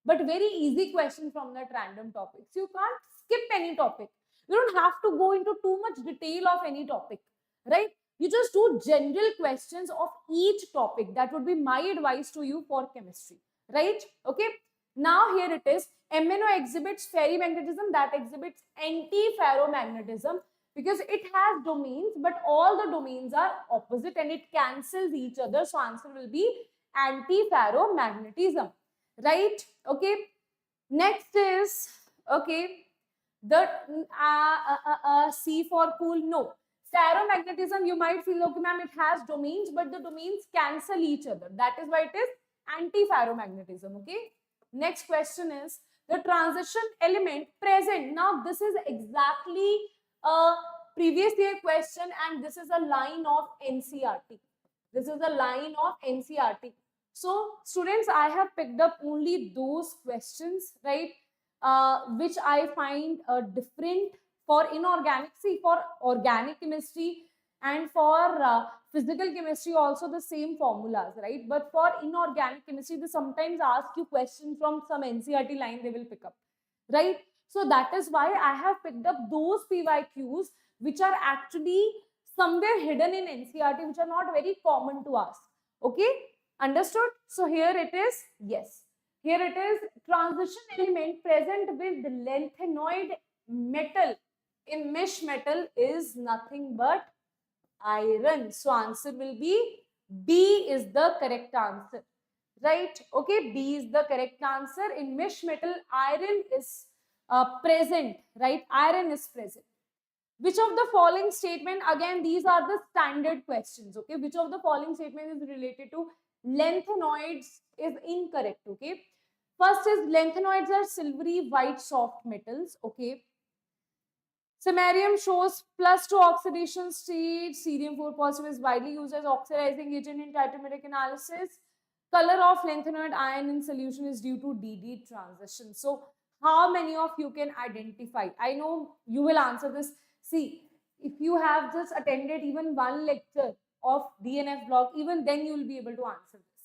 but very easy question from that random topic. So you can't skip any topic. You don't have to go into too much detail of any topic, right? You just do general questions of each topic. That would be my advice to you for chemistry, right? Okay. Now here it is. MnO exhibits ferrimagnetism, that exhibits anti-ferromagnetism, because it has domains, but all the domains are opposite and it cancels each other. So answer will be anti-ferromagnetism, right? Okay. Next is, okay, the C for cool. No. Ferromagnetism, you might feel, okay, ma'am, it has domains, but the domains cancel each other. That is why it is anti-ferromagnetism. Okay. Next question is the transition element present. Now, this is exactly a previous year question, and this is a line of NCRT. This is a line of NCRT. So, students, I have picked up only those questions, right, which I find different for inorganic. See, for organic chemistry and for physical chemistry also the same formulas, right? But for inorganic chemistry, they sometimes ask you questions from some NCRT line they will pick up, right? So that is why I have picked up those PYQs which are actually somewhere hidden in NCRT, which are not very common to us. Okay, understood? So here it is, yes. Here it is, transition element present with lanthanoid metal in mesh metal is nothing but iron. So answer will be B is the correct answer, right? Okay, B is the correct answer. In mesh metal, iron is present, right? Iron is present. Which of the following statement, again, these are the standard questions, okay? Which of the following statement is related to lanthanoids is incorrect, okay? First is lanthanoids are silvery white soft metals, okay? Samarium shows +2 oxidation state. Cerium 4 positive is widely used as oxidizing agent in titanium analysis. Color of lanthanoid ion in solution is due to DD transition. So, how many of you can identify? I know you will answer this. See, if you have just attended even one lecture of DNF block, even then you will be able to answer this.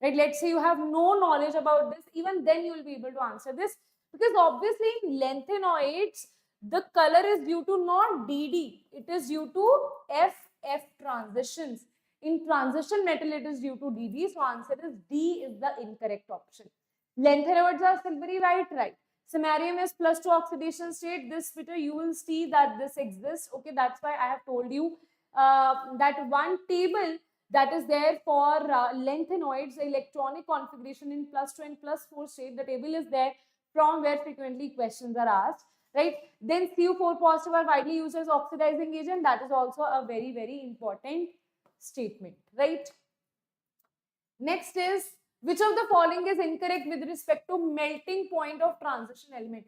Right? Let's say you have no knowledge about this, even then you will be able to answer this, because obviously in lanthanoids, the color is due to not DD, it is due to FF transitions. In transition metal, it is due to DD, so answer is D is the incorrect option. Lanthanoids are silvery white, right? Samarium is +2 oxidation state. This Twitter, you will see that this exists. Okay, that's why I have told you that one table that is there for lanthanoids, the electronic configuration in +2 and +4 state. The table is there from where frequently questions are asked, right? Then Cu4 positive are widely used as oxidizing agent. That is also a very, very important statement, right? Next is, which of the following is incorrect with respect to melting point of transition element?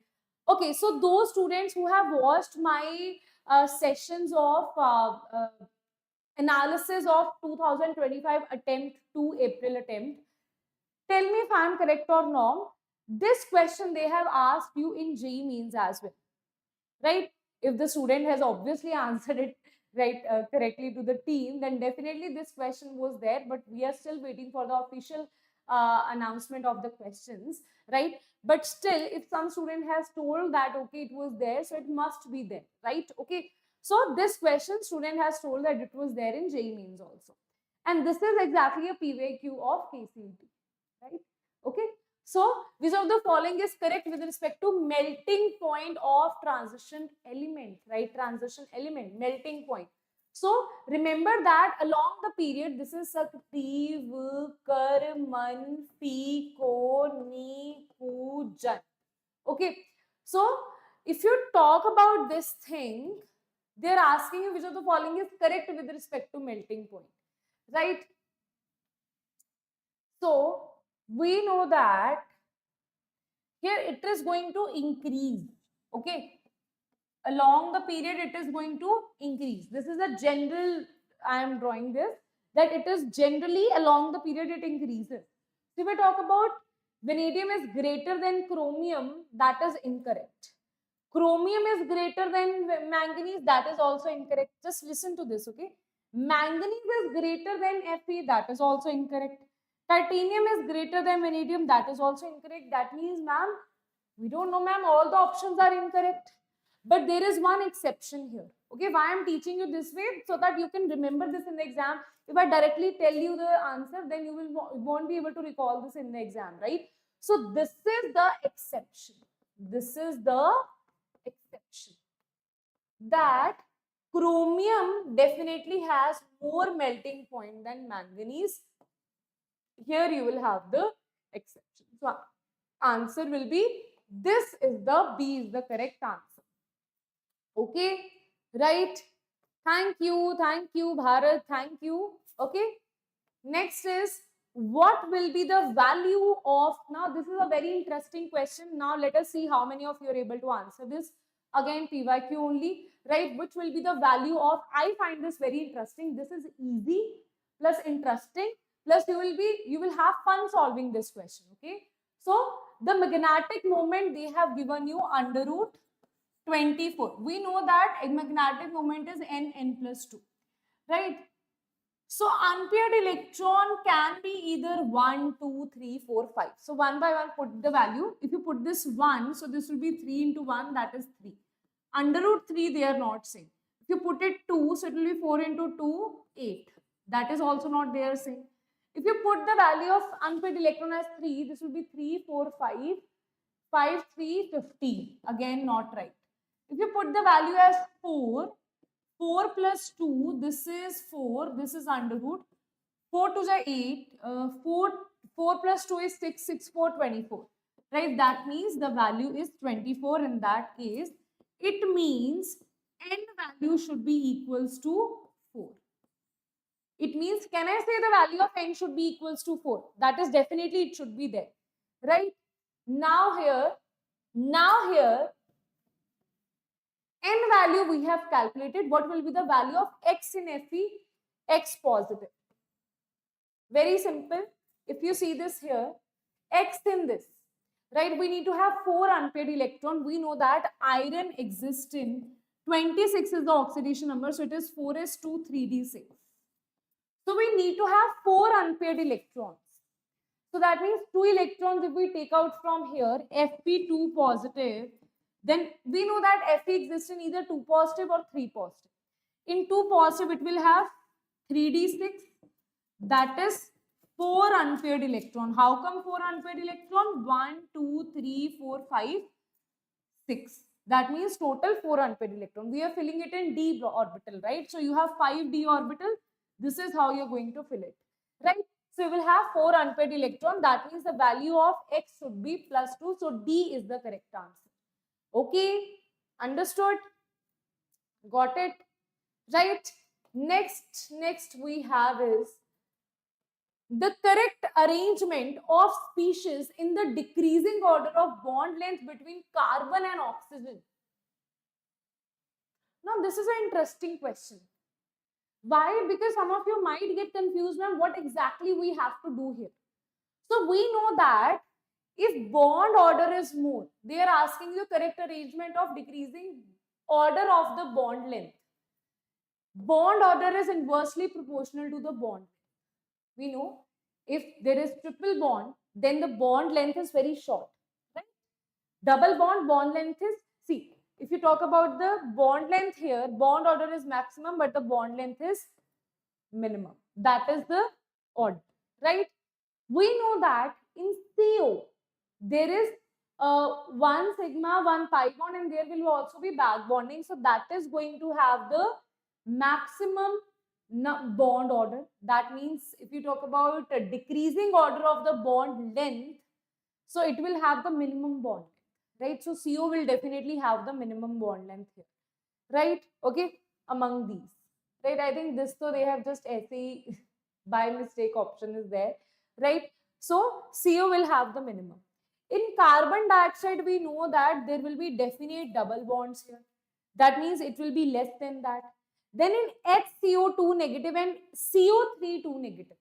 Okay, so those students who have watched my sessions of analysis of 2025 attempt to April attempt, tell me if I am correct or wrong. This question they have asked you in JEE Mains as well, right? If the student has obviously answered it right correctly to the team, then definitely this question was there, but we are still waiting for the official announcement of the questions, right? But still, if some student has told that okay, it was there, so it must be there, right? Okay, so this question student has told that it was there in JEE Mains also, and this is exactly a PYQ of KCET, right? Okay, so which of the following is correct with respect to melting point of transition element, right? Transition element, melting point. So remember that along the period, this is Sakti, Kar, Man, Pi, Ko, Ni, Ku, Jan. Okay, so if you talk about this thing, they're asking you which of the following is correct with respect to melting point, right? So we know that here it is going to increase, okay? Along the period, it is going to increase. This is a general, I am drawing this, that it is generally along the period it increases. So if we talk about vanadium is greater than chromium, that is incorrect. Chromium is greater than manganese, that is also incorrect. Just listen to this, okay? Manganese is greater than Fe, that is also incorrect. Titanium is greater than vanadium, that is also incorrect. That means, ma'am, we don't know, ma'am, all the options are incorrect. But there is one exception here, Okay, why I'm teaching you this way? So that you can remember this in the exam. If I directly tell you the answer, then you won't be able to recall this in the exam, right? So this is the exception. This is the exception that chromium definitely has more melting point than manganese. Here you will have the exception. So answer will be, this is the B is the correct answer. Okay, right? Thank you, Bharat, thank you. Okay, next is, what will be the value of, now this is a very interesting question. Now let us see how many of you are able to answer this. Again, PYQ only, right? Which will be the value of, I find this very interesting. This is easy plus interesting, plus you will have fun solving this question. Okay, so the magnetic moment they have given you under root 24. We know that a magnetic moment is n plus 2, right? So unpaired electron can be either 1, 2, 3, 4, 5. So one by one put the value. If you put this 1, so this will be 3 into 1, that is 3. Under root 3, they are not same. If you put it 2, so it will be 4 into 2, 8. That is also not there same. If you put the value of unpaired electron as 3, this will be 3, 4, 5. 5, 3, 15. Again, not right. If you put the value as 4, 4 plus 2, this is 4, this is under root. 4 to the 8, 4 plus 2 is 6, 6, 4, 24. Right? That means the value is 24 in that case. It means n value should be equals to 4. It means, can I say the value of n should be equals to 4? That is definitely, it should be there. Right? Now here, n value we have calculated. What will be the value of X in Fe? X positive. Very simple. If you see this here, X in this, right? We need to have 4 unpaired electron. We know that iron exists in 26 is the oxidation number. So it is 4s2 3d6. So we need to have 4 unpaired electrons. So that means 2 electrons if we take out from here, Fp2 positive, then we know that Fe exists in either 2 positive or 3 positive. In 2 positive, it will have 3d6, that is 4 unpaired electron. How come 4 unpaired electron? 1, 2, 3, 4, 5, 6. That means total 4 unpaired electron. We are filling it in d orbital, right? So you have 5 d orbital. This is how you're going to fill it, right? So you will have 4 unpaired electron. That means the value of X should be plus 2. So D is the correct answer. Okay, understood? Got it? Right? Next we have is the correct arrangement of species in the decreasing order of bond length between carbon and oxygen. Now this is an interesting question. Why? Because some of you might get confused on what exactly we have to do here. So we know that if bond order is more, they are asking you correct arrangement of decreasing order of the bond length. Bond order is inversely proportional to the bond. We know if there is triple bond, then the bond length is very short. Right? Double bond length is, see, if you talk about the bond length here, bond order is maximum, but the bond length is minimum. That is the order, right? We know that in CO, there is 1 sigma, 1 pi bond, and there will also be back bonding. So that is going to have the maximum bond order. That means if you talk about a decreasing order of the bond length, so it will have the minimum bond, right? So CO will definitely have the minimum bond length here, right? Okay, among these, right? I think this, so they have just SE by mistake option is there, right? So CO will have the minimum. In carbon dioxide, we know that there will be definite double bonds here. That means it will be less than that. Then in HCO2 negative and CO3 2 negative.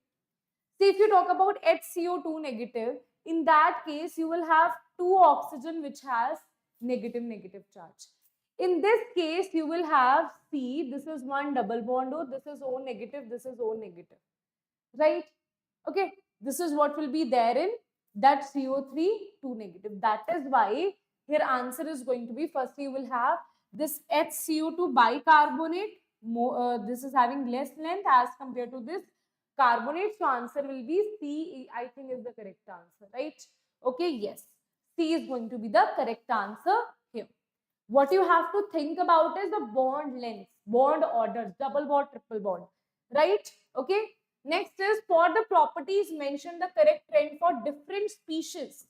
See, if you talk about HCO2 negative, in that case, you will have 2 oxygen which has negative charge. In this case, you will have C, this is 1 double bond O, this is O negative, this is O negative, right? Okay, this is what will be there in that CO3 2 negative. That is why here answer is going to be, first you will have This HCO2 bicarbonate, this is having less length as compared to this carbonate. So answer will be C, I think is the correct answer, right? Okay, yes. C is going to be the correct answer here. What you have to think about is the bond lengths, bond orders, double bond, triple bond, right? Okay. Next is for the properties, mention the correct trend for different species.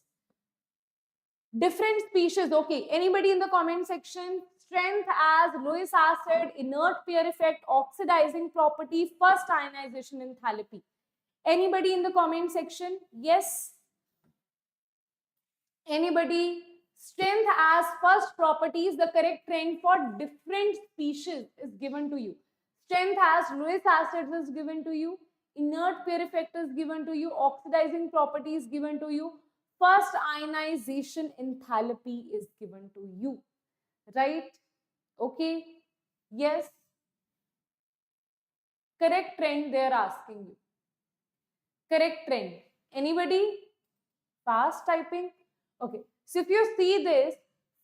Different species. Okay. Anybody in the comment section? Strength as Lewis acid, inert pair effect, oxidizing property, first ionization enthalpy. Anybody in the comment section? Yes. Anybody? Strength as first properties, the correct trend for different species is given to you. Strength as Lewis acid is given to you. Inert pair effect is given to you. Oxidizing properties given to you. First ionization enthalpy is given to you. Right? Okay. Yes. Correct trend they are asking you. Correct trend. Anybody? Fast typing? Okay. So if you see this,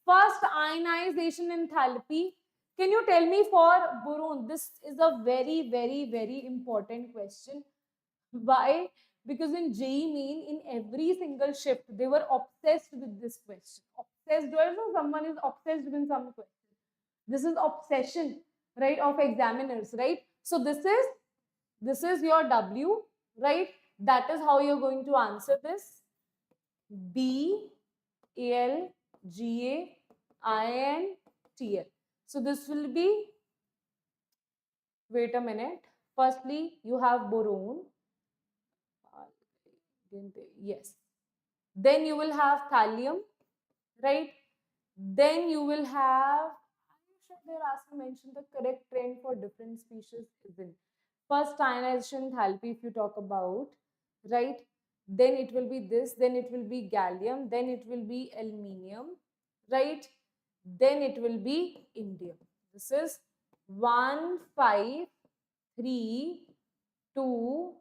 first ionization enthalpy, can you tell me for boron? This is a very, very, very important question. Why? Because in JEE Main, in every single shift, they were obsessed with this question. Obsessed, or someone is obsessed with some question. This is obsession, right, of examiners, right? So this is your W, right? That is how you're going to answer this. B, Al, Ga, In, Tl. So this will be, wait a minute. Firstly, you have boron. Yes. Then you will have thallium, right? Then you will have, I'm sure they're asking mention the correct trend for different species isn't. First ionization enthalpy, if you talk about, right? Then it will be this, then it will be gallium, then it will be aluminium, right? Then it will be indium. This is 1, 5, 3, 2,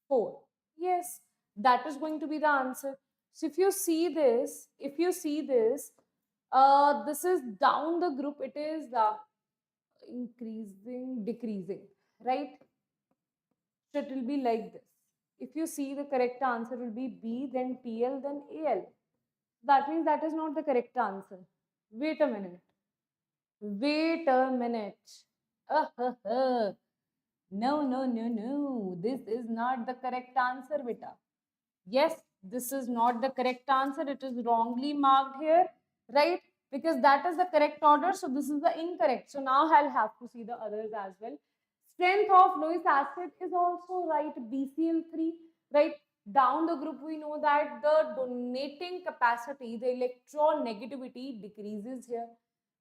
4. Yes, that is going to be the answer. So if you see this, this is down the group, it is increasing, decreasing, right? So it will be like this. If you see, the correct answer will be B, then TL, then AL. That means that is not the correct answer. Wait a minute. Wait a minute. No, no, no, no. This is not the correct answer, beta. Yes, this is not the correct answer. It is wrongly marked here, right? Because that is the correct order. So this is the incorrect. So now I'll have to see the others as well. Strength of Lewis acid is also right, BCl3, right? Down the group, we know that the donating capacity, the electron negativity decreases here.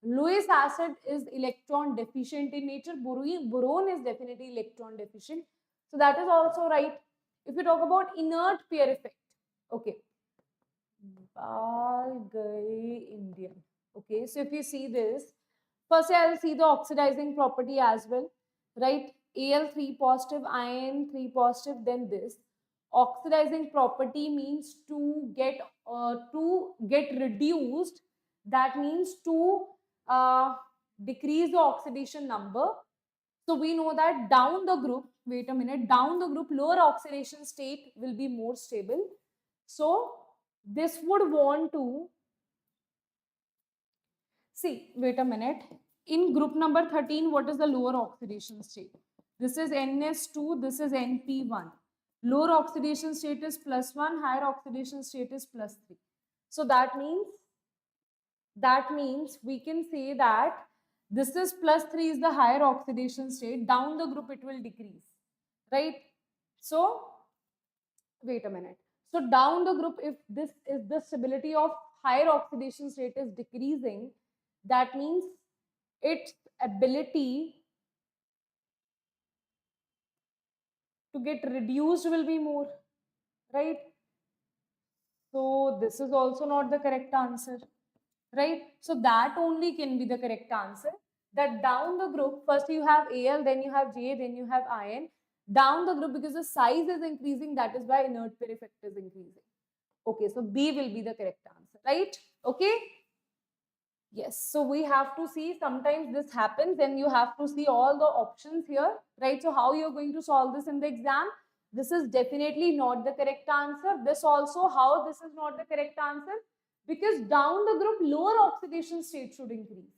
Lewis acid is electron deficient in nature. Boron is definitely electron deficient. So that is also right. If you talk about inert pair effect, okay. Indian. Okay, so if you see this, first I'll see the oxidizing property as well, right? Al3 positive, In3 positive, then this. Oxidizing property means to get reduced. That means to decrease the oxidation number. So we know that down the group, wait a minute, down the group, lower oxidation state will be more stable. So this would want to, see, wait a minute. In group number 13, what is the lower oxidation state? This is NS2, this is NP1. Lower oxidation state is +1, higher oxidation state is +3. So that means we can say that this is +3 is the higher oxidation state. Down the group, it will decrease, right? So, wait a minute. So down the group, if this is the stability of higher oxidation state is decreasing, that means its ability to get reduced will be more, right? So this is also not the correct answer, right? So that only can be the correct answer. That down the group, first you have Al, then you have Ja, then you have In. Down the group, because the size is increasing, that is why inert pair effect is increasing. Okay, so B will be the correct answer, right? Okay. Yes, so we have to see, sometimes this happens and you have to see all the options here, right? So how you're going to solve this in the exam? This is definitely not the correct answer. This also, how this is not the correct answer? Because down the group, lower oxidation state should increase,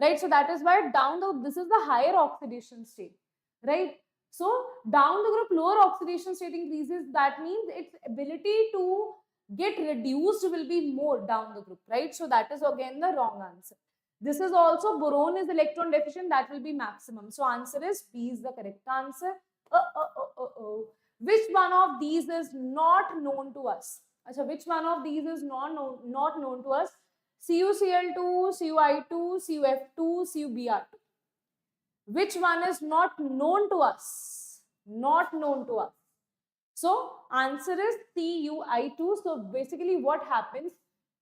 right? So that is why down the, this is the higher oxidation state, right? So down the group, lower oxidation state increases. That means its ability to get reduced will be more down the group, right? So that is again the wrong answer. This is also boron is electron deficient, that will be maximum. So answer is B is the correct answer. Which one of these is not known to us? Achha, which one of these is not known to us? CuCl2, CuI2, CuF2, CuBr2. Which one is not known to us? Not known to us. So answer is CuI2. So basically what happens?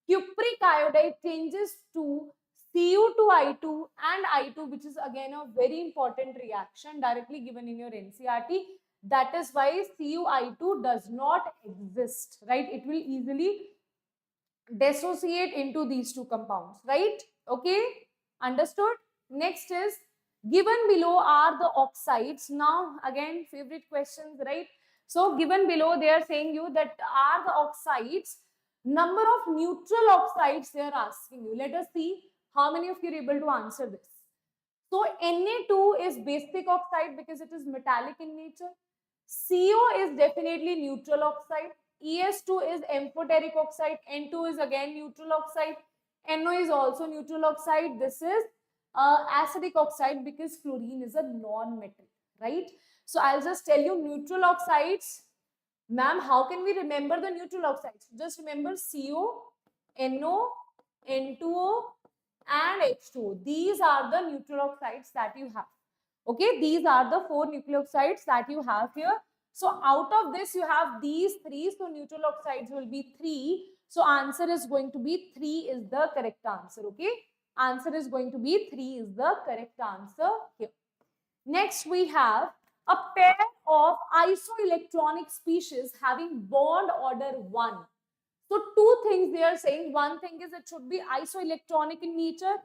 Cupric iodide changes to Cu2I2 and I2, which is again a very important reaction directly given in your NCERT. That is why CuI2 does not exist, right? It will easily dissociate into these two compounds, right? Okay, understood? Next is, given below are the oxides. Now again favorite questions, right? So given below they are saying you that are the oxides, number of neutral oxides they are asking you. Let us see how many of you are able to answer this. So Na2 is basic oxide because it is metallic in nature. CO is definitely neutral oxide. Es2 is amphoteric oxide. N2 is again neutral oxide. NO is also neutral oxide. This is acidic oxide because fluorine is a non-metal, right? So I'll just tell you neutral oxides. Ma'am, how can we remember the neutral oxides? Just remember CO, NO, N2O and H2O. These are the neutral oxides that you have. Okay, these are the 4 nucleoxides that you have here. So out of this you have these 3. So neutral oxides will be 3. So answer is going to be 3 is the correct answer. Okay, answer is going to be 3 is the correct answer here. Next we have a pair of isoelectronic species having bond order 1. So two things they are saying. One thing is it should be isoelectronic in nature.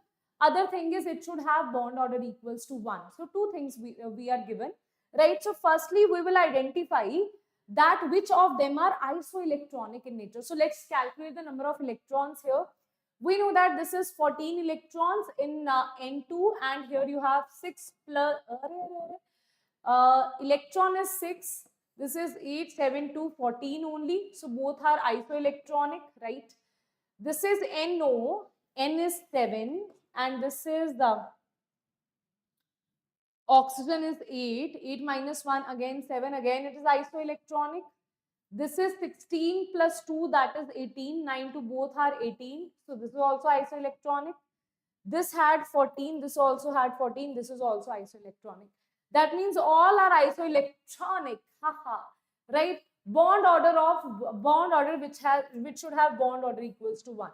Other thing is it should have bond order equals to 1. So two things we are given, right? So firstly, we will identify that which of them are isoelectronic in nature. So let's calculate the number of electrons here. We know that this is 14 electrons in N2 and here you have 6 plus electron is 6. This is 8, 7, 2, 14 only. So both are isoelectronic, right? This is NO, N is 7 and this is the oxygen is 8, 8 minus 1 again 7, again it is isoelectronic. This is 16 plus 2 that is 18, 9 to both are 18. So this is also isoelectronic. This had 14, this also had 14, this is also isoelectronic. That means all are isoelectronic, right? Bond order which should have bond order equals to 1.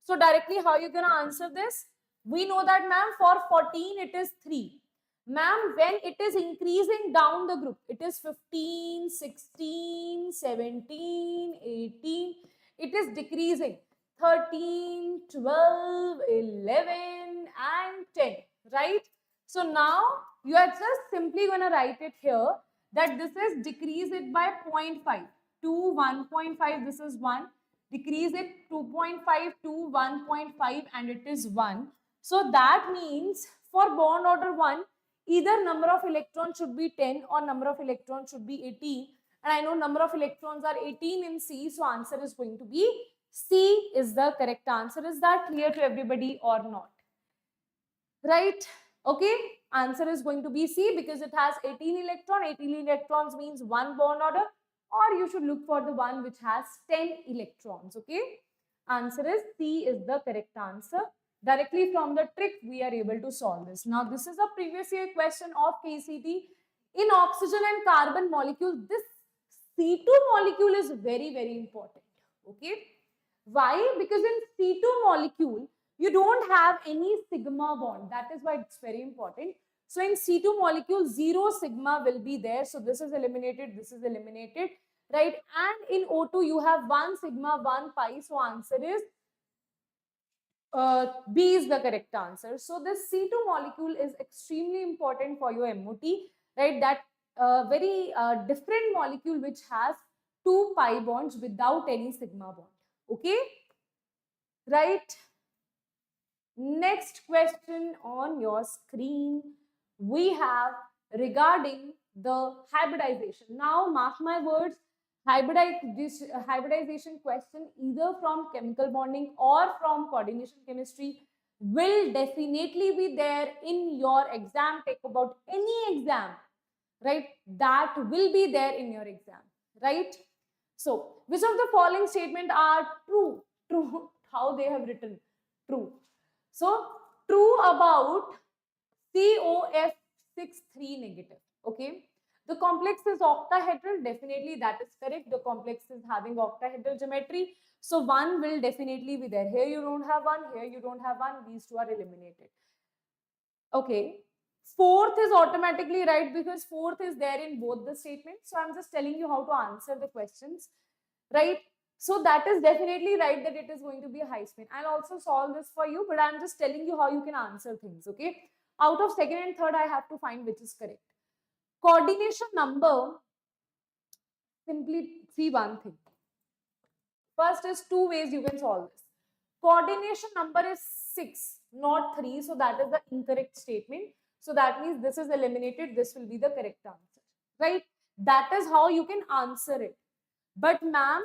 So directly how you gonna answer this? We know that ma'am for 14 it is 3. Ma'am, when it is increasing down the group, it is 15, 16, 17, 18, it is decreasing 13, 12, 11 and 10, right? So now you are just simply going to write it here that this is decrease it by 0.5 to 1.5, this is 1, decrease it 2.5 to 1.5 and it is 1. So that means for bond order 1, either number of electrons should be 10 or number of electrons should be 18. And I know number of electrons are 18 in C, so answer is going to be C is the correct answer. Is that clear to everybody or not? Right? Okay, answer is going to be C because it has 18 electrons. 18 electrons means one bond order, or you should look for the one which has 10 electrons. Okay, answer is C is the correct answer. Directly from the trick we are able to solve this. Now this is a previous year question of KCT. In oxygen and carbon molecules, this C2 molecule is very important. Okay, why? Because in C2 molecule you don't have any sigma bond. That is why it's very important. So in C2 molecule, 0 sigma will be there. So this is eliminated, this is eliminated, right? And in O2, you have 1 sigma, 1 pi. So answer is B is the correct answer. So this C2 molecule is extremely important for your MOT, right? That very different molecule which has 2 pi bonds without any sigma bond. Okay, right? Next question on your screen we have regarding the hybridization. Now mark my words, hybridization question either from chemical bonding or from coordination chemistry will definitely be there in your exam. Take about any exam, right? That will be there in your exam, right? So which of the following statement are true? True, how they have written true. So true about COF63 negative. Okay. The complex is octahedral. Definitely that is correct. The complex is having octahedral geometry. So one will definitely be there. Here you don't have one. Here you don't have one. These two are eliminated. Okay. Fourth is automatically right because fourth is there in both the statements. So I'm just telling you how to answer the questions, right? So that is definitely right that it is going to be a high spin. I'll also solve this for you, but I'm just telling you how you can answer things, okay? Out of second and third, I have to find which is correct. Coordination number, simply see one thing. First is two ways you can solve this. Coordination number is 6, not 3. So that is the incorrect statement. So that means this is eliminated. This will be the correct answer, right? That is how you can answer it. But ma'am,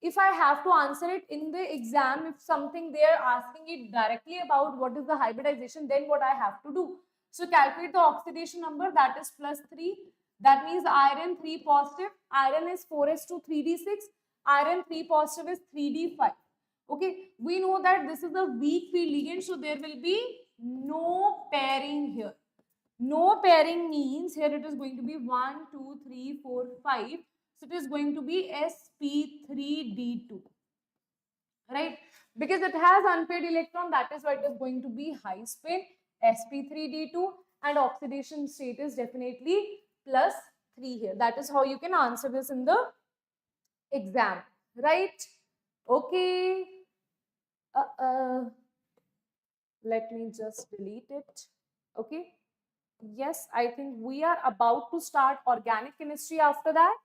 if I have to answer it in the exam, if something they are asking it directly about what is the hybridization, then what I have to do? So calculate the oxidation number, that is +3. That means iron 3 positive, iron is 4s2 3d6, iron 3 positive is 3d5. Okay, we know that this is a weak field ligand, so there will be no pairing here. No pairing means here it is going to be 1, 2, 3, 4, 5. So it is going to be sp3d2, right? Because it has unpaired electron, that is why it is going to be high spin sp3d2, and oxidation state is definitely +3 here. That is how you can answer this in the exam, right? Okay. Let me just delete it. Okay. Yes, I think we are about to start organic chemistry after that,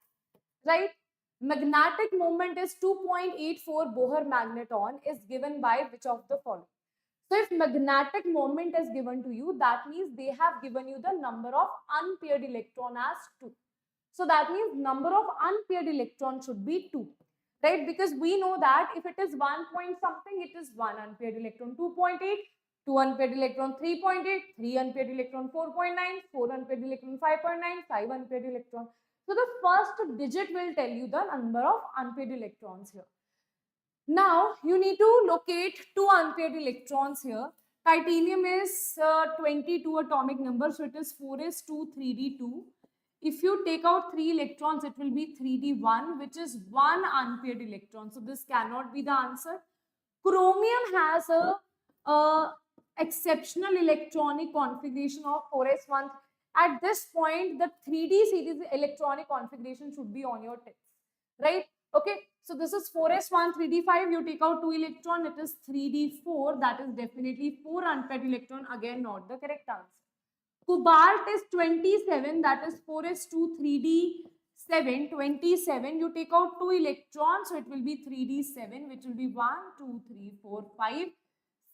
right? Magnetic moment is 2.84 Bohr magneton is given by which of the following? So if magnetic moment is given to you, that means they have given you the number of unpaired electron as 2. So that means number of unpaired electron should be 2, right? Because we know that if it is 1 point something, it is 1 unpaired electron, 2.8, 2 unpaired electron, 3.8, 3 unpaired electron, 4.9, 4 unpaired electron, 5.9, 5 unpaired electron. So the first digit will tell you the number of unpaired electrons here. Now you need to locate 2 unpaired electrons here. Titanium is 22 atomic number, so it is 4s2 3d2. If you take out 3 electrons, it will be 3d1, which is 1 unpaired electron. So this cannot be the answer. Chromium has a exceptional electronic configuration of 4s1. At this point, the 3D series electronic configuration should be on your text, right? Okay, so this is 4s1 3d5. You take out 2 electron, it is 3d4. That is definitely 4 unpaired electron. Again, not the correct answer. Cobalt is 27. That is 4s2 3d7. 27. You take out 2 electrons, so it will be 3d7, which will be 1, 2, 3, 4, 5,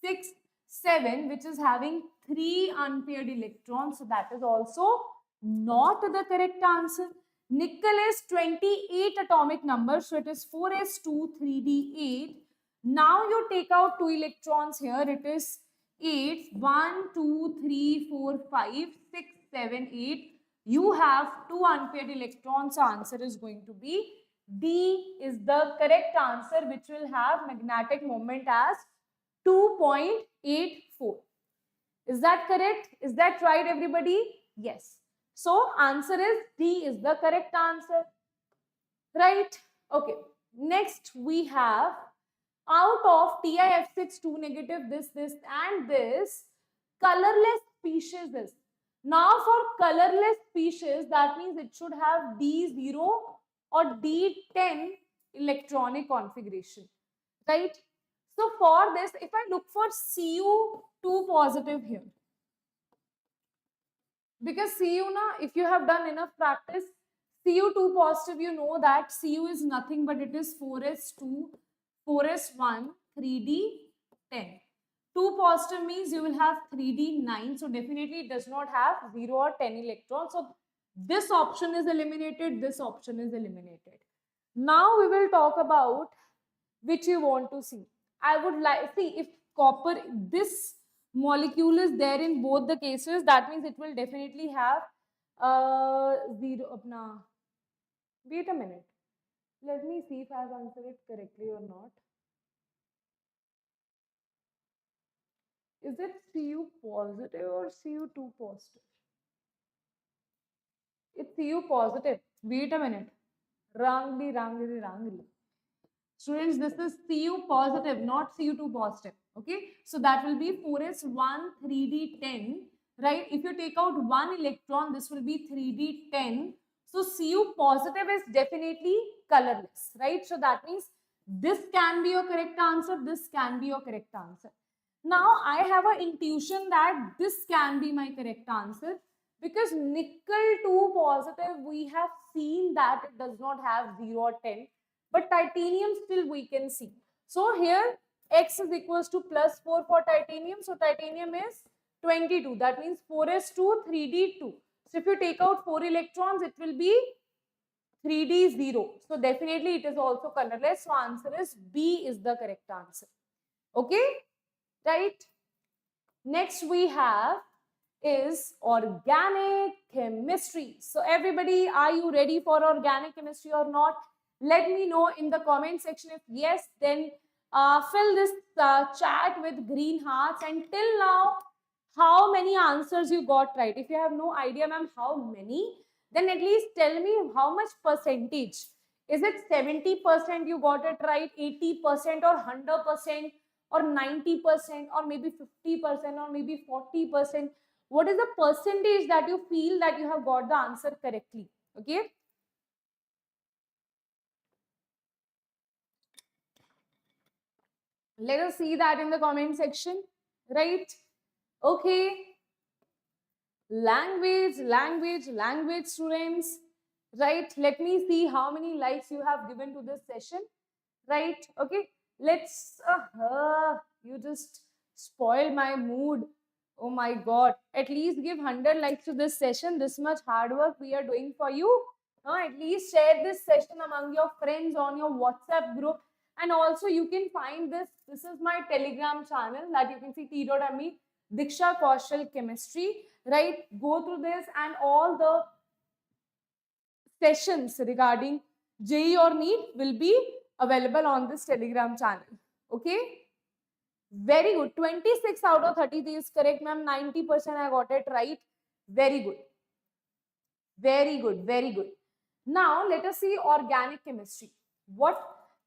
6, 7, which is having 3 unpaired electrons. So that is also not the correct answer. Nickel is 28 atomic number. So it is 4s2 3d8. Now you take out 2 electrons here. It is 8. 1, 2, 3, 4, 5, 6, 7, 8. You have 2 unpaired electrons. So answer is going to be D is the correct answer, which will have magnetic moment as 2.84. Is that correct? Is that right, everybody? Yes. So answer is D is the correct answer, right? Okay. Next we have out of TiF6 2 negative, this, and this, colorless species is. Now for colorless species, that means it should have D0 or D10 electronic configuration, right? So for this, if I look for Cu2 positive here, because Cu na, if you have done enough practice, Cu2 positive, you know that Cu is nothing but it is 4s2, 4s1, 3d10. 2 positive means you will have 3d9. So definitely it does not have 0 or 10 electrons. So this option is eliminated. This option is eliminated. Now we will talk about which you want to see. I would like, see if copper, this molecule is there in both the cases, that means it will definitely have zero. Apna. Wait a minute. Let me see if I have answered it correctly or not. Is it Cu positive or Cu2 positive? It's Cu positive. Wait a minute. Wrongly. Students, this is Cu positive, not Cu2 positive. Okay, so that will be 4s1, 3d10, right? If you take out one electron, this will be 3d10. So Cu positive is definitely colorless, right? So that means this can be your correct answer, this can be your correct answer. Now I have an intuition that this can be my correct answer, because nickel 2 positive, we have seen that it does not have 0 or 10, but titanium still we can see. So here x is equals to plus 4 for titanium. So titanium is 22. That means 4s2, 3d2. So if you take out 4 electrons, it will be 3d0. So definitely it is also colorless. So answer is B is the correct answer. Okay, right? Next we have is organic chemistry. So everybody, are you ready for organic chemistry or not? Let me know in the comment section. If yes, then fill this chat with green hearts. And till now, how many answers you got right? If you have no idea, ma'am, how many, then at least tell me how much percentage. Is it 70% you got it right, 80% or 100% or 90% or maybe 50% or maybe 40%? What is the percentage that you feel that you have got the answer correctly? Okay. Let us see that in the comment section, right? Okay. Language, students, right? Let me see how many likes you have given to this session, right? Okay. Let's, you just spoil my mood. Oh my God. At least give 100 likes to this session. This much hard work we are doing for you. At least share this session among your friends on your WhatsApp group. And also you can find this. This is my Telegram channel that you can see t.me, Diksha Kaushal Chemistry, right? Go through this and all the sessions regarding JEE or NEET will be available on this Telegram channel. Okay. Very good. 26 out of 30 is correct, ma'am. 90% I got it right. Very good. Very good. Very good. Now let us see organic chemistry. What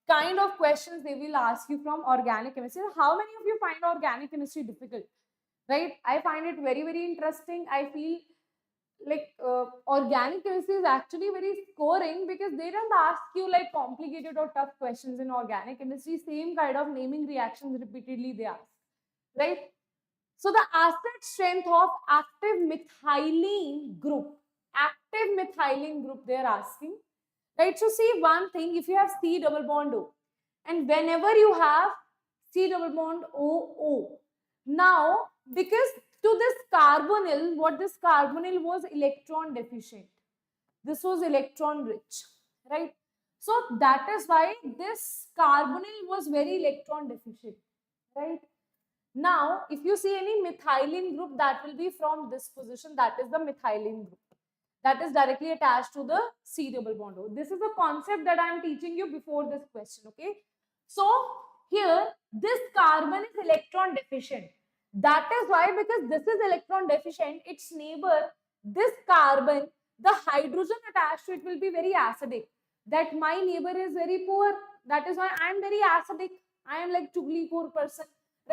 kind of questions they will ask you from organic chemistry? How many of you find organic chemistry difficult? Right? I find it very, very interesting. I feel like organic chemistry is actually very scoring, because they don't ask you like complicated or tough questions in organic chemistry. Same kind of naming reactions repeatedly they ask, right? So the acid strength of active methylene group they are asking, right? So see one thing, if you have C double bond O, and whenever you have C double bond O, now because to this carbonyl, what this carbonyl was electron deficient, this was electron rich, right? So that is why this carbonyl was very electron deficient, right? Now if you see any methylene group, that will be from this position, that is the methylene group, that is directly attached to the C double bond O. This is a concept that I am teaching you before this question, okay? So here this carbon is electron deficient. That is why, because this is electron deficient, its neighbor, this carbon, the hydrogen attached to it will be very acidic. That my neighbor is very poor. That is why I am very acidic. I am like chugli poor person,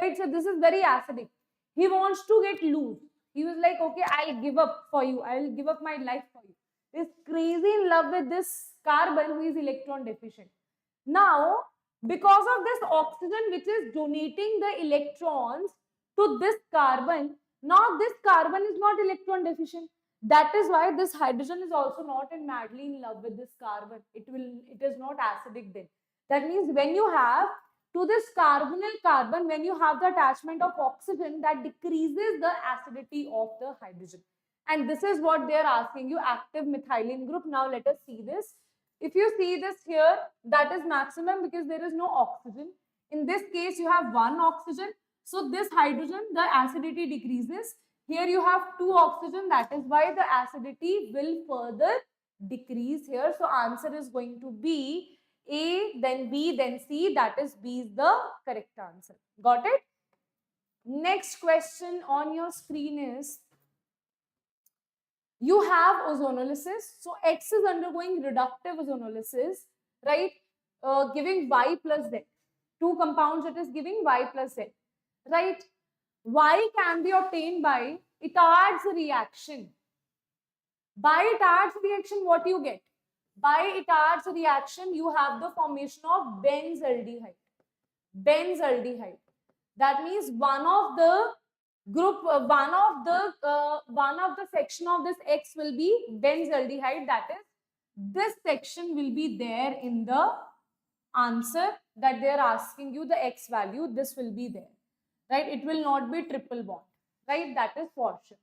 right? So this is very acidic. He wants to get loose. He was like, okay, I'll give up for you. I'll give up my life for you. He's crazy in love with this carbon who is electron deficient. Now, Because of this oxygen which is donating the electrons to this carbon, now this carbon is not electron deficient. That is why this hydrogen is also not madly in love with this carbon. It is not acidic then. That means when you have to this carbonyl carbon, when you have the attachment of oxygen, that decreases the acidity of the hydrogen. And this is what they are asking you, active methylene group. Now let us see this. If you see this here, that is maximum because there is no oxygen. In this case, you have one oxygen. So this hydrogen, the acidity decreases. Here you have two oxygen. That is why the acidity will further decrease here. So answer is going to be A, then B, then C. That is B is the correct answer. Got it? Next question on your screen is, you have ozonolysis. So X is undergoing reductive ozonolysis, right? Giving Y plus Z. Two compounds it is giving Y plus Z, right? Y can be obtained by Itard's reaction. By Itard's reaction, what you get? By Itard's reaction, you have the formation of benzaldehyde. Benzaldehyde. That means one of the group, one of the section of this X will be benzaldehyde. That is, this section will be there in the answer that they are asking you, the X value. This will be there, right? It will not be triple bond, right? That is for sure.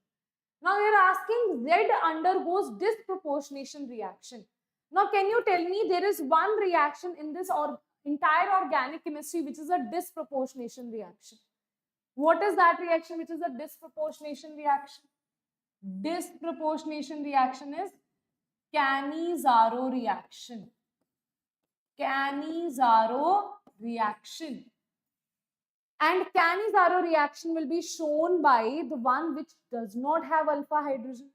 Now they are asking Z undergoes disproportionation reaction. Now can you tell me, there is one reaction in this entire organic chemistry which is a disproportionation reaction. What is that reaction which is a disproportionation reaction? Disproportionation reaction is Cannizzaro reaction. Cannizzaro reaction. And Cannizzaro reaction will be shown by the one which does not have alpha hydrogen.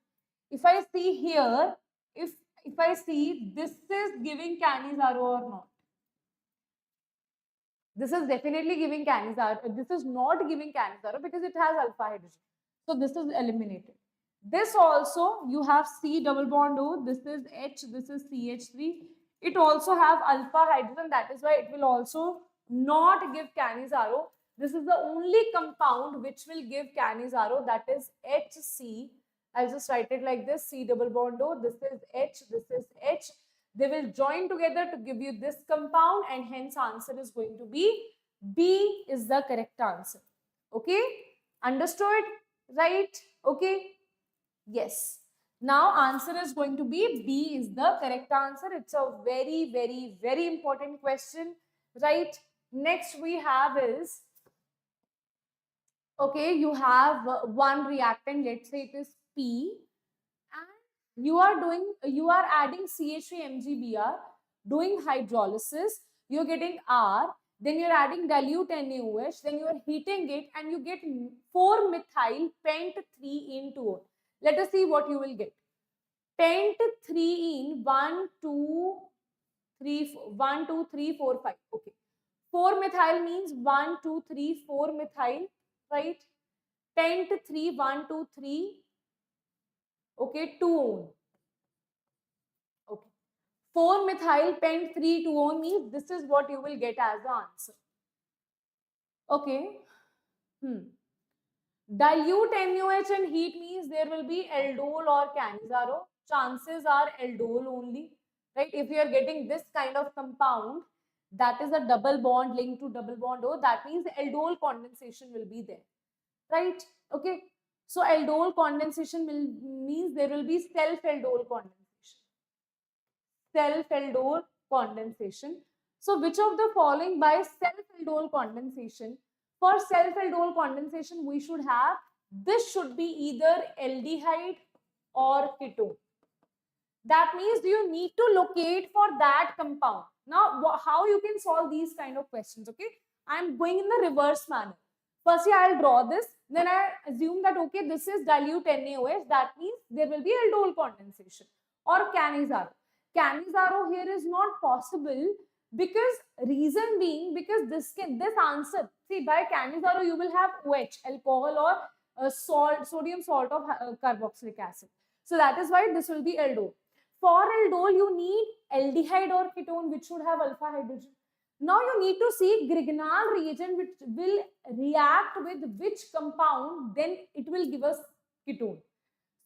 If I see here, if I see this is giving Cannizzaro or not. This is definitely giving Cannizzaro. This is not giving Cannizzaro because it has alpha hydrogen. So this is eliminated. This also, you have C double bond O. This is H. This is CH3. It also have alpha hydrogen. That is why it will also not give Cannizzaro. This is the only compound which will give Cannizzaro. That is HC. I'll just write it like this. C double bond O. This is H. This is H. They will join together to give you this compound, and hence answer is going to be B is the correct answer. Okay? Understood? Right? Okay? Yes. Now answer is going to be B is the correct answer. It's a very, very, very important question. Right? Next we have is, okay, you have one reactant, let's say it is P, and you are adding CH3MgBr, doing hydrolysis, you're getting R, then you're adding dilute NaOH, then you're heating it and you get 4-methyl pent 3-ene-2-one. Let us see what you will get. Pent 3-ene 1, 2, 3, 1, 2, 3, 4, 5. Okay. 4-methyl means 1, 2, 3, 4-methyl, right? Pent 3, 1, 2, 3. Okay, 2-one. Okay. 4-methyl pent 3-2-one means this is what you will get as the answer. Okay. Dilute NaOH and heat means there will be aldol or Cannizzaro. Chances are aldol only, right? If you are getting this kind of compound, that is a double bond linked to double bond O, that means aldol condensation will be there, right? Okay. So aldol condensation means there will be self-aldol condensation. Self-aldol condensation. So which of the following by self-aldol condensation? For self-aldol condensation, we should have, this should be either aldehyde or ketone. That means you need to locate for that compound. Now, how you can solve these kind of questions, okay? I'm going in the reverse manner. Firstly, I'll draw this. Then I assume that, okay, this is dilute NaOH. That means there will be aldol condensation or Cannizzaro. Cannizzaro here is not possible because reason being, because this answer, see, by Cannizzaro you will have OH, alcohol or salt, sodium salt of carboxylic acid. So that is why this will be aldol. For aldol, you need aldehyde or ketone which should have alpha hydrogen. Now you need to see Grignard reagent which will react with which compound, then it will give us ketone.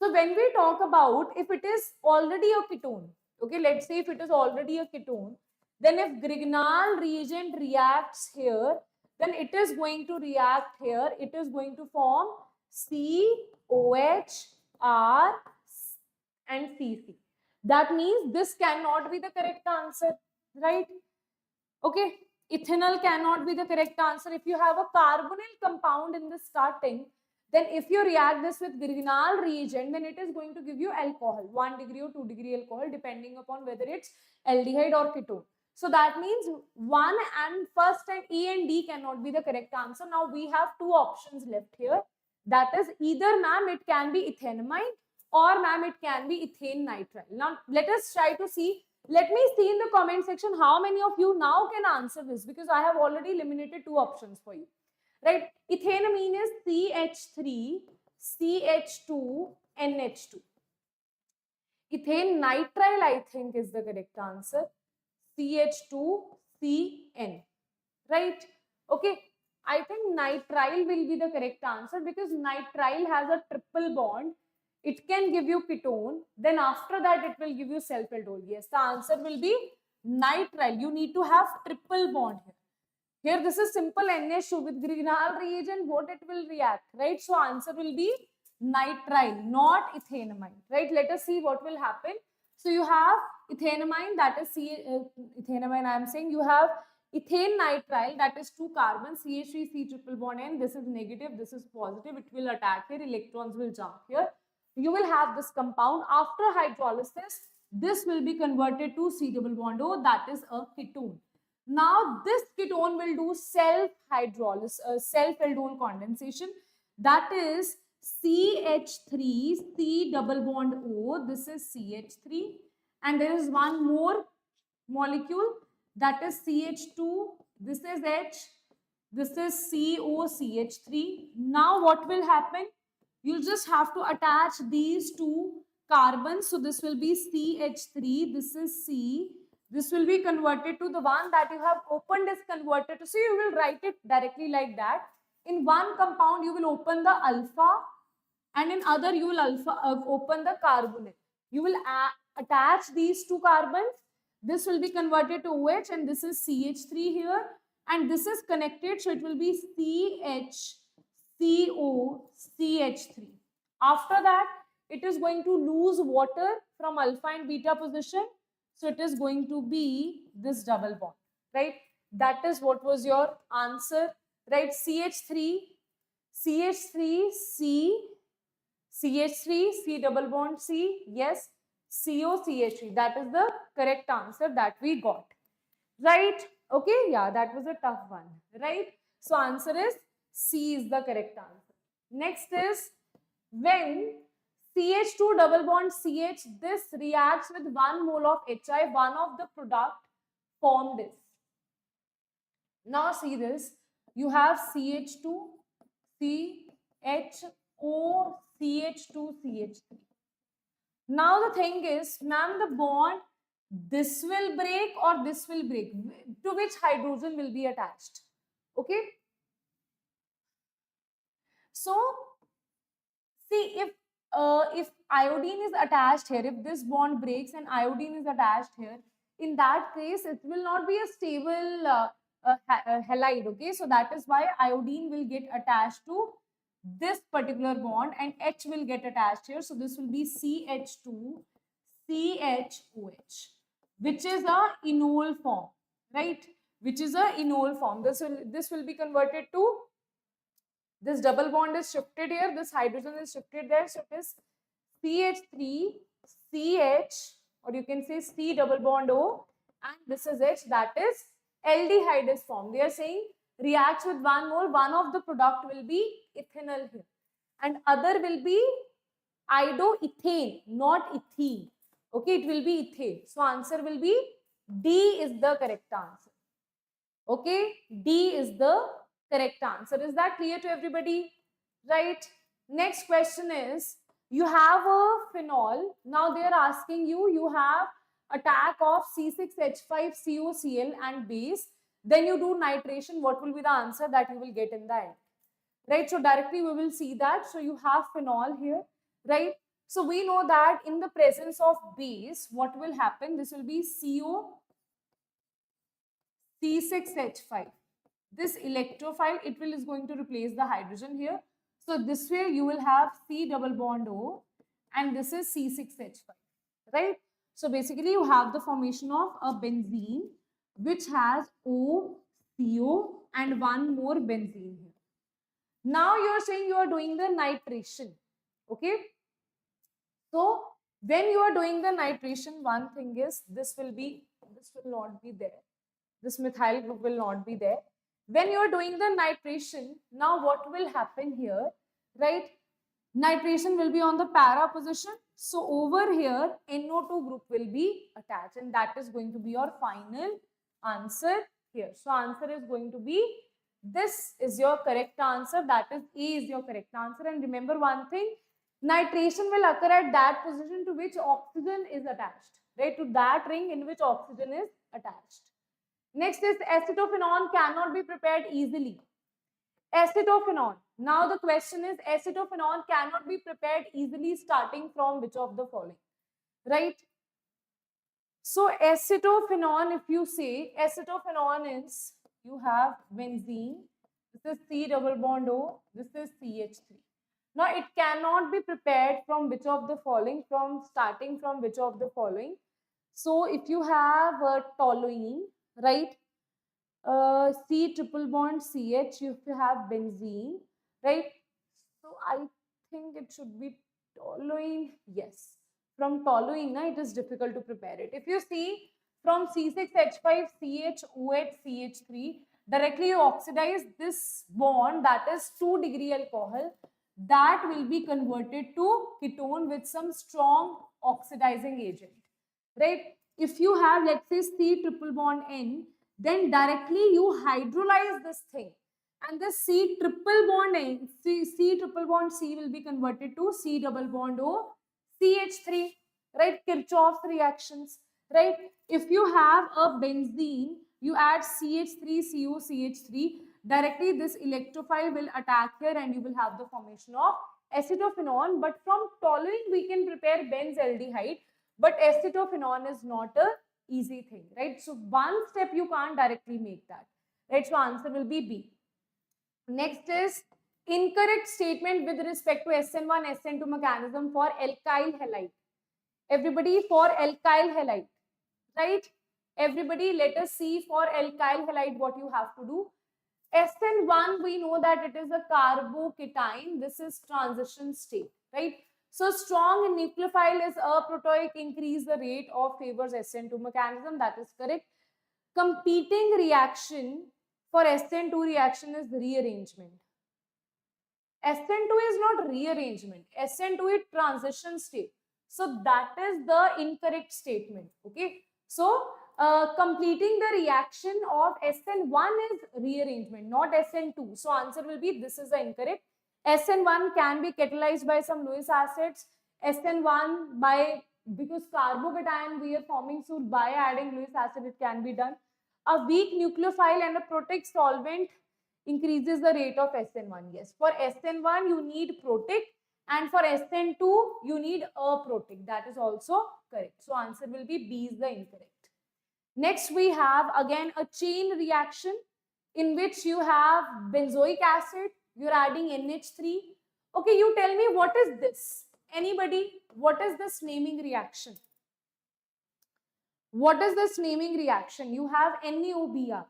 So when we talk about if it is already a ketone, okay, let's say if it is already a ketone, then if Grignard reagent reacts here, then it is going to react here. It is going to form COH, R and CC. That means this cannot be the correct answer, right? Okay, ethanol cannot be the correct answer. If you have a carbonyl compound in the starting, then if you react this with Grignard reagent, then it is going to give you alcohol, 1 degree or 2 degree alcohol, depending upon whether it's aldehyde or ketone. So that means 1 and first and E and D cannot be the correct answer. Now we have two options left here. That is either, ma'am, it can be ethanamide, or ma'am, it can be ethane nitrile. Now let us try to see. Let me see in the comment section how many of you now can answer this, because I have already eliminated two options for you. Right? Ethanamine is CH3, CH2, NH2. Ethane nitrile, I think, is the correct answer. CH2CN. Right? Okay. I think nitrile will be the correct answer, because nitrile has a triple bond. It can give you ketone. Then after that, it will give you self-aldol. Yes, the answer will be nitrile. You need to have triple bond here. Here, this is simple NH2 with Grignard reagent. What it will react, right? So answer will be nitrile, not ethanamine, right? Let us see what will happen. So you have ethanamine, that is ethanamine. I am saying you have ethane nitrile, that is 2 carbons, CH3, C triple bond N. This is negative, this is positive. It will attack here. Electrons will jump here. You will have this compound. After hydrolysis, this will be converted to C double bond O, that is a ketone. Now this ketone will do self-hydrolysis, self-aldol condensation. That is CH3, C double bond O. This is CH3, and there is one more molecule, that is CH2. This is H. This is COCH3. Now what will happen? You'll just have to attach these two carbons. So this will be CH3. This is C. This will be converted to the one that you have opened is converted to. So you will write it directly like that. In one compound, you will open the alpha, and in other, you will open the carbonyl. You will attach these two carbons. This will be converted to OH, and this is CH3 here. And this is connected, so it will be CHCOCH3. After that, it is going to lose water from alpha and beta position. So it is going to be this double bond, right? That is what was your answer, right? CH3, CH3, C, CH3, C double bond C, yes, COCH3. That is the correct answer that we got, right? Okay, yeah, that was a tough one, right? So answer is C is the correct answer. Next is when CH2 double bond CH, this reacts with 1 mole of HI, one of the product formed is. Now see this, you have CH2, CHO, CH2, CH3. Now the thing is, ma'am, the bond, this will break or this will break. To which hydrogen will be attached? Okay. So, see, if iodine is attached here, if this bond breaks and iodine is attached here, in that case, it will not be a stable halide, okay? So that is why iodine will get attached to this particular bond and H will get attached here. So this will be CH2, CHOH, which is a enol form, right? Which is a enol form. This will be converted to, this double bond is shifted here, this hydrogen is shifted there, so it is CH3, CH, or you can say C double bond O, and this is H, that is aldehyde is formed. They are saying reacts with 1 mole, one of the product will be ethanol here, and other will be iodoethane, not ethene. Okay, it will be ethane. So answer will be D is the correct answer. Okay, D is the correct answer. Is that clear to everybody? Right. Next question is, you have a phenol. Now they are asking you, you have attack of C6H5COCl and base. then you do nitration, what will be the answer that you will get in the end? Right, so directly we will see that. So you have phenol here, right? So we know that in the presence of base, what will happen? This will be CO C6H5. This electrophile, it will is going to replace the hydrogen here. So this way you will have C double bond O and this is C6H5, right? So basically you have the formation of a benzene which has O, CO and one more benzene here. Now you are saying you are doing the nitration, okay? So when you are doing the nitration, one thing is this will not be there. This methyl group will not be there. When you are doing the nitration, now what will happen here, right? Nitration will be on the para position. So over here, NO2 group will be attached and that is going to be your final answer here. So answer is going to be, this is your correct answer. That is A is your correct answer. And remember one thing, nitration will occur at that position to which oxygen is attached, right? To that ring in which oxygen is attached. Next is acetophenone cannot be prepared easily. Acetophenone. Now the question is, acetophenone cannot be prepared easily starting from which of the following, right? So acetophenone, if you say acetophenone is, you have benzene, this is C double bond O, this is CH3. Now it cannot be prepared from which of the following, starting from which of the following. So if you have toluene, right? C triple bond CH, if you have benzene, right? So I think it should be toluene. Yes. From toluene, it is difficult to prepare it. If you see from C6H5, CH, CH3, directly you oxidize this bond, that is 2-degree alcohol, that will be converted to ketone with some strong oxidizing agent, right? If you have, let's say, C triple bond N, then directly you hydrolyze this thing and the C triple bond N, C triple bond C will be converted to C double bond O, CH3, right? Kirchhoff's reactions, right? If you have a benzene, you add CH3CO, CH3, directly this electrophile will attack here and you will have the formation of acetophenone. But from toluene we can prepare benzaldehyde, but acetophenone is not a easy thing, right? So one step you can't directly make that, right? So answer will be B. Next is incorrect statement with respect to SN1, SN2 mechanism for alkyl halide. Everybody, for alkyl halide, right? Everybody, let us see for alkyl halide what you have to do. SN1, we know that it is a carbocation. This is transition state, right? So strong nucleophile is aprotoic, increase the rate of favors SN2 mechanism. That is correct. Competing reaction for SN2 reaction is rearrangement. SN2 is not rearrangement. SN2 is transition state. So that is the incorrect statement. Okay. So completing the reaction of SN1 is rearrangement, not SN2. So answer will be, this is the incorrect. SN1 can be catalyzed by some Lewis acids. SN1 by, because carbocation we are forming, so by adding Lewis acid it can be done. A weak nucleophile and a protic solvent increases the rate of SN1. Yes, for SN1 you need protic and for SN2 you need aprotic. That is also correct. So answer will be B is the incorrect. Next we have again a chain reaction in which you have benzoic acid, you're adding NH3. Okay, you tell me what is this? Anybody, what is this naming reaction? What is this naming reaction? You have NaOBr.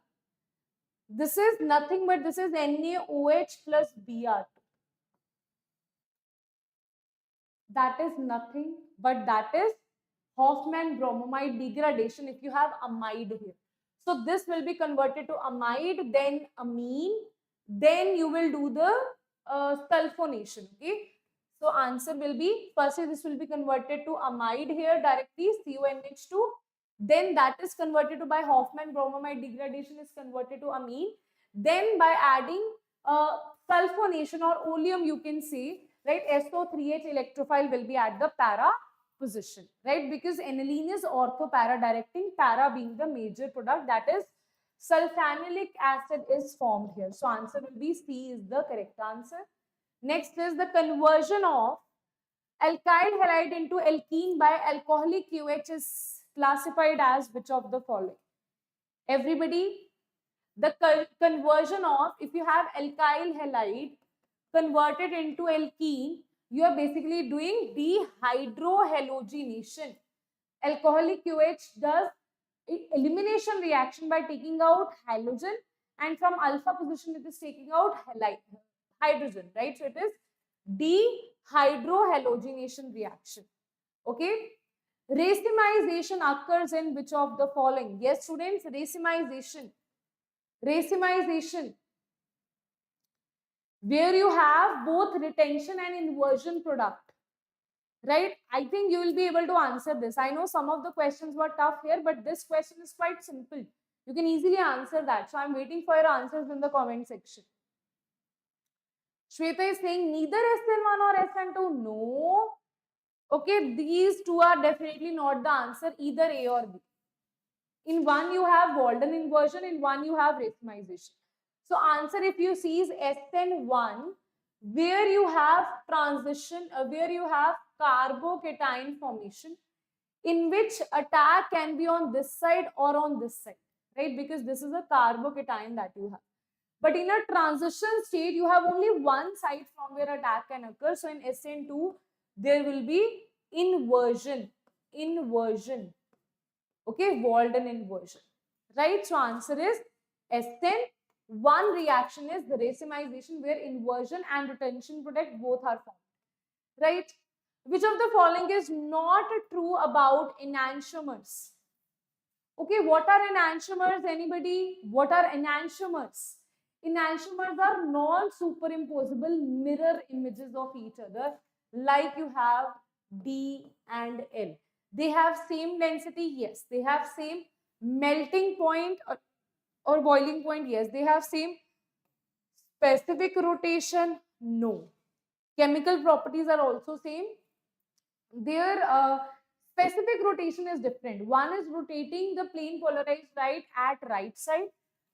This is nothing but this is NaOH plus Br. That is nothing but that is Hoffman bromamide degradation if you have amide here. So this will be converted to amide, then amine, then you will do the sulfonation. Okay. So answer will be, firstly this will be converted to amide here directly, CONH2. Then that is converted to, by Hoffman bromamide degradation is converted to amine. Then by adding sulfonation or oleum you can say, right, SO3H electrophile will be at the para position, right? Because aniline is ortho para directing, para being the major product, that is sulfanylic acid is formed here. So answer will be C is the correct answer. Next is the conversion of alkyl halide into alkene by alcoholic QH is classified as which of the following? Everybody, the conversion of, if you have alkyl halide converted into alkene, you are basically doing dehydrohalogenation. Alcoholic QH does elimination reaction by taking out halogen, and from alpha position it is taking out hydrogen, right? So it is dehydrohalogenation reaction. Okay. Racemization occurs in which of the following? Yes, students, racemization. Racemization, where you have both retention and inversion product, right? I think you will be able to answer this. I know some of the questions were tough here, but this question is quite simple. You can easily answer that. So I'm waiting for your answers in the comment section. Shweta is saying neither SN1 or SN2. No. Okay, these two are definitely not the answer, either A or B. In one you have Walden inversion, in one you have racemization. So answer, if you see, is SN1, where you have transition, where you have carbocation formation, in which attack can be on this side or on this side, right? Because this is a carbocation that you have. But in a transition state, you have only one side from where attack can occur. So in SN2, there will be inversion. Inversion. Okay, Walden inversion. Right? So answer is SN1 reaction is the racemization, where inversion and retention product both are formed. Right? Which of the following is not true about enantiomers? Okay, what are enantiomers? Anybody? What are enantiomers? Enantiomers are non-superimposable mirror images of each other, like you have D and L. They have same density, yes. They have same melting point or boiling point, yes. They have same specific rotation, no. Chemical properties are also same. Their specific rotation is different. One is rotating the plane polarized right at right side.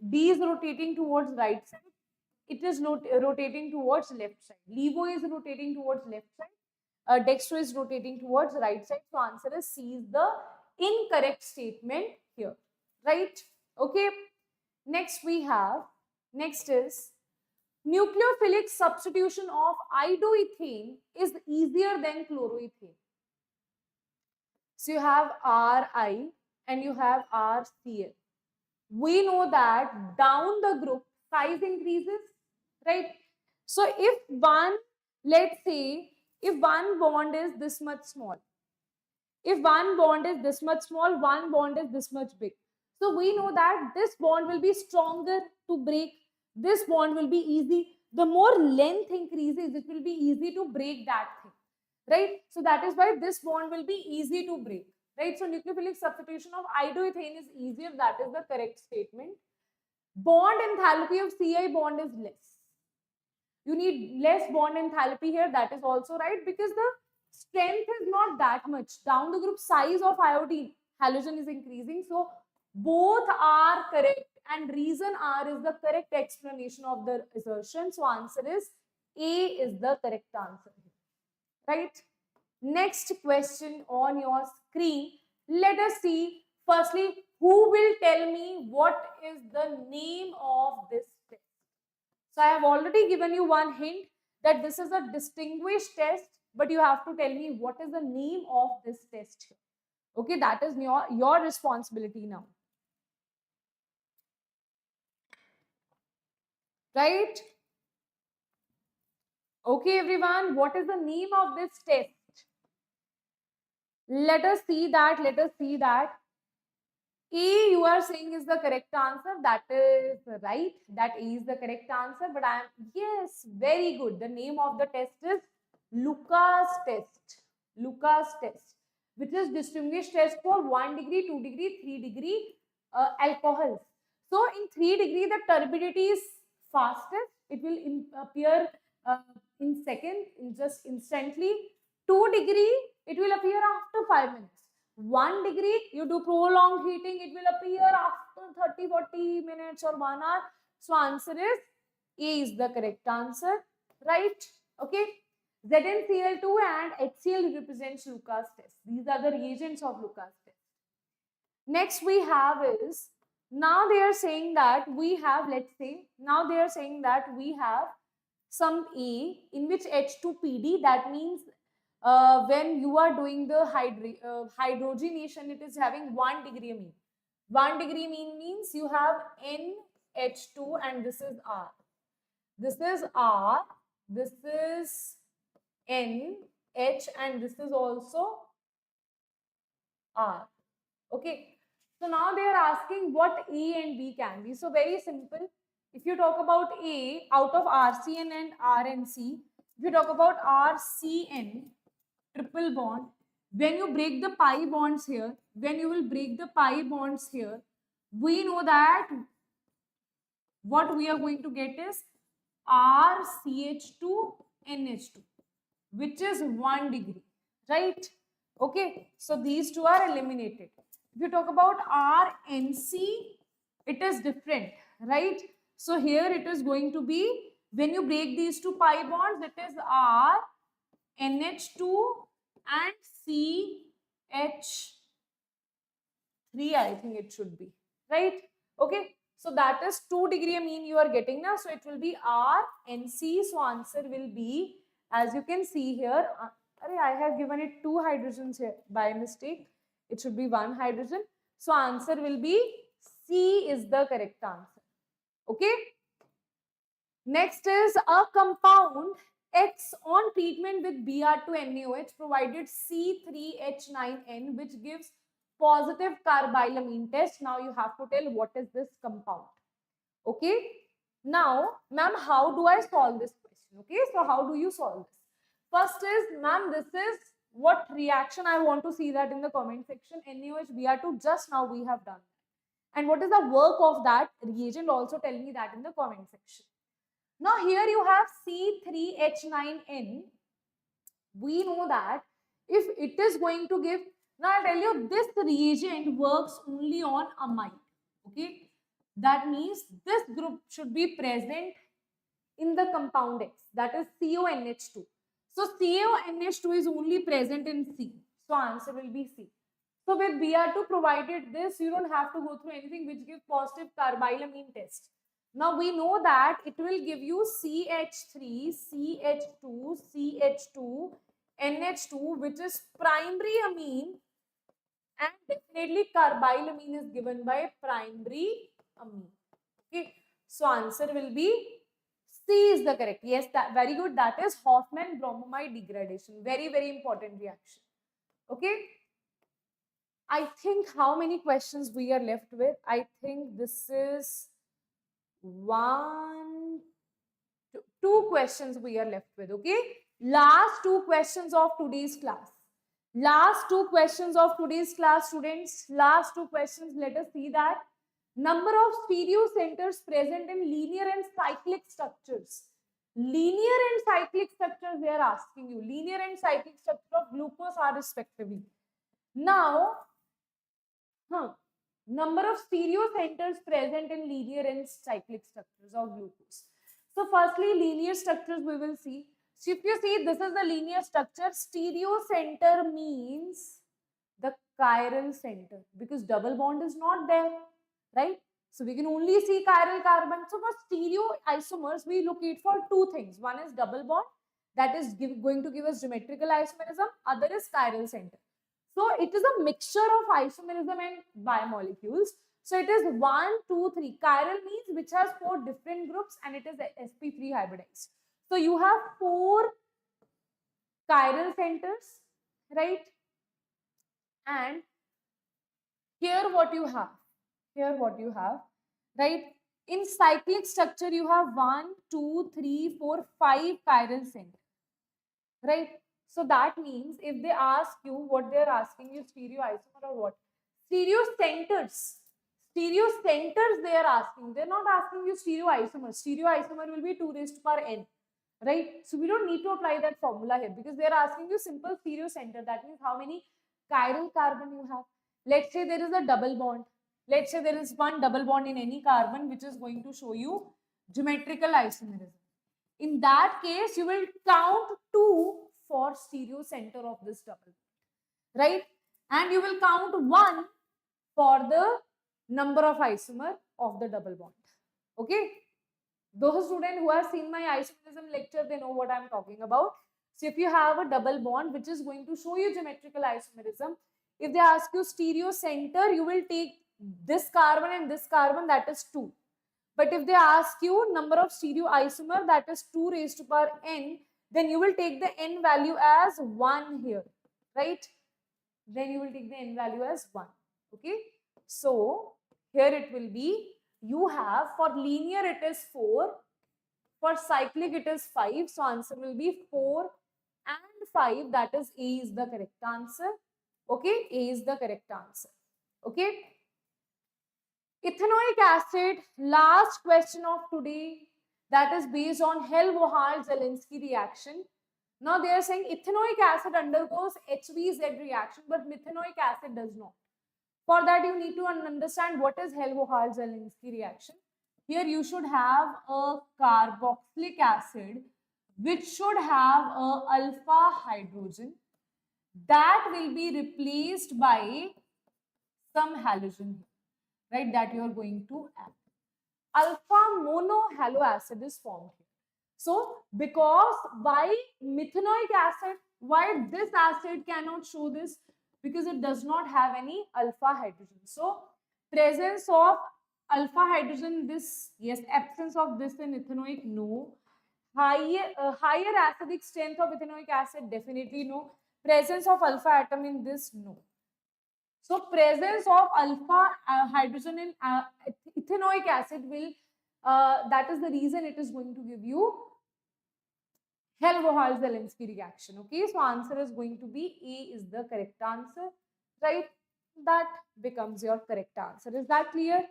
D is rotating towards right side. It is not rotating towards left side. Levo is rotating towards left side. Dextro is rotating towards right side. So answer is C is the incorrect statement here. Right? Okay. Next is nucleophilic substitution of iodoethane is easier than chloroethane. So you have Ri and you have RCl. We know that down the group size increases, right? So if one, let's say, if one bond is this much small, if one bond is this much small, one bond is this much big. So we know that this bond will be stronger to break. This bond will be easy. The more length increases, it will be easy to break that thing, right? So that is why this bond will be easy to break, right? So nucleophilic substitution of iodoethane is easier. That is the correct statement. Bond enthalpy of Ci bond is less. You need less bond enthalpy here. That is also right, because the strength is not that much. Down the group size of iodine, halogen is increasing. So both are correct, and reason R is the correct explanation of the assertion. So answer is A is the correct answer. Right? Next question on your screen. Let us see. Firstly, who will tell me what is the name of this test? So I have already given you one hint that this is a distinguished test, but you have to tell me what is the name of this test here. Okay, that is your responsibility now. Right? Okay, everyone, what is the name of this test? Let us see that. A, you are saying, is the correct answer. That is right. That A is the correct answer. But yes, very good. The name of the test is Lucas test. Lucas test, which is distinguished test for 1 degree, 2 degree, 3 degree alcohols. So in 3 degree, the turbidity is fastest. It will appear in second, just instantly. 2 degree, it will appear after 5 minutes. 1 degree, you do prolonged heating, it will appear after some 30-40 minutes or 1 hour. So answer is A is the correct answer, right? Okay. ZnCl2 and HCl represents Lucas test. These are the reagents of Lucas test. Next we have is, now they are saying that we have, let's say, now they are saying that we have some A in which H2PD, that means when you are doing the hydrogenation, it is having 1 degree mean. 1 degree mean means you have NH2 and this is R. This is R, this is N, H and this is also R. Okay. So now they are asking what A and B can be. So very simple. If you talk about A, out of RCN and RNC, if you talk about RCN, triple bond, when you break the pi bonds here, when you will break the pi bonds here, we know that what we are going to get is RCH2 NH2, which is 1 degree, right? Okay, so these two are eliminated. If you talk about RNC, it is different, right? So here it is going to be, when you break these two pi bonds, it is R, NH2 and CH3, I think it should be, right? Okay, so that is 2 degree mean you are getting now. So it will be RNC. So answer will be, as you can see here, I have given it 2 hydrogens here by mistake. It should be 1 hydrogen. So answer will be C is the correct answer. Okay. Next is a compound X on treatment with Br2NaOH provided C3H9N, which gives positive carbylamine test. Now you have to tell what is this compound. Okay. Now, ma'am, how do I solve this question? Okay. So how do you solve this? First is, ma'am, this is what reaction I want to see that in the comment section. NaOH Br2, just now we have done. And what is the work of that reagent? Also tell me that in the comment section. Now here you have C3H9N. We know that if it is going to give, now I tell you, this reagent works only on amide. Okay. That means this group should be present in the compound X, that is CONH2. So CONH2 is only present in C. So answer will be C. So with Br2 provided this, you don't have to go through anything which gives positive carbylamine test. Now we know that it will give you CH3, CH2, CH2, NH2, which is primary amine, and definitely carbylamine is given by primary amine. Okay. So answer will be C is the correct. Yes, that very good. That is Hoffman bromamide degradation. Very, very important reaction. Okay. I think how many questions we are left with? I think this is 2 questions we are left with. Okay. Last 2 questions of today's class. Last 2 questions of today's class, students. Last 2 questions. Let us see that. Number of stereo centers present in linear and cyclic structures. Linear and cyclic structures they are asking you. Linear and cyclic structure of glucose are respectively. Now, number of stereo centers present in linear and cyclic structures of glucose. So firstly, linear structures we will see. So if you see, this is the linear structure. Stereo center means the chiral center, because double bond is not there, right? So we can only see chiral carbon. So for stereo isomers, we locate for 2 things. One is double bond, that is going to give us geometrical isomerism. Other is chiral center. So it is a mixture of isomerism and biomolecules. So it is 1, 2, 3. Chiral means which has 4 different groups and it is sp3 hybridized. So you have 4 chiral centers, right? And here what you have, right? In cyclic structure, you have 1, 2, 3, 4, 5 chiral centers, right? So that means if they ask you what they are asking you, stereoisomer or what? Stereocenters they are asking. They're not asking you stereoisomer. Stereoisomer will be 2 raised to power n, right? So we don't need to apply that formula here because they are asking you simple stereocenter. That means how many chiral carbon you have. Let's say there is a double bond. Let's say there is one double bond in any carbon which is going to show you geometrical isomerism. In that case, you will count 2 for stereo center of this double, right? And you will count 1 for the number of isomer of the double bond. Okay? Those students who have seen my isomerism lecture, they know what I'm talking about. So if you have a double bond which is going to show you geometrical isomerism, if they ask you stereo center, you will take this carbon and this carbon, that is 2. But if they ask you number of stereo isomer, that is 2 raised to power n, then you will take the n value as 1 here, right? Then you will take the n value as 1. Okay. So here it will be, you have for linear it is 4, for cyclic it is 5. So answer will be 4 and 5. That is A is the correct answer. Okay. A is the correct answer. Okay. Ethanoic acid, last question of today, that is based on Helmholtz-Zelinsky reaction. Now they are saying ethanoic acid undergoes HVZ reaction, but methanoic acid does not. For that, you need to understand what is Helmholtz-Zelinsky reaction. Here you should have a carboxylic acid which should have a alpha hydrogen that will be replaced by some halogen, right, that you are going to add. Alpha monohalo acid is formed here. So because why methanoic acid, why this acid cannot show this? Because it does not have any alpha hydrogen. So presence of alpha hydrogen, this, yes, absence of this in ethanoic, no. Higher acidic strength of ethanoic acid, definitely no. Presence of alpha atom in this, no. So presence of alpha hydrogen in ethanoic acid will, that is the reason it is going to give you Helmholtz-Zelinsky reaction. Okay, so answer is going to be A is the correct answer, right? That becomes your correct answer. Is that clear?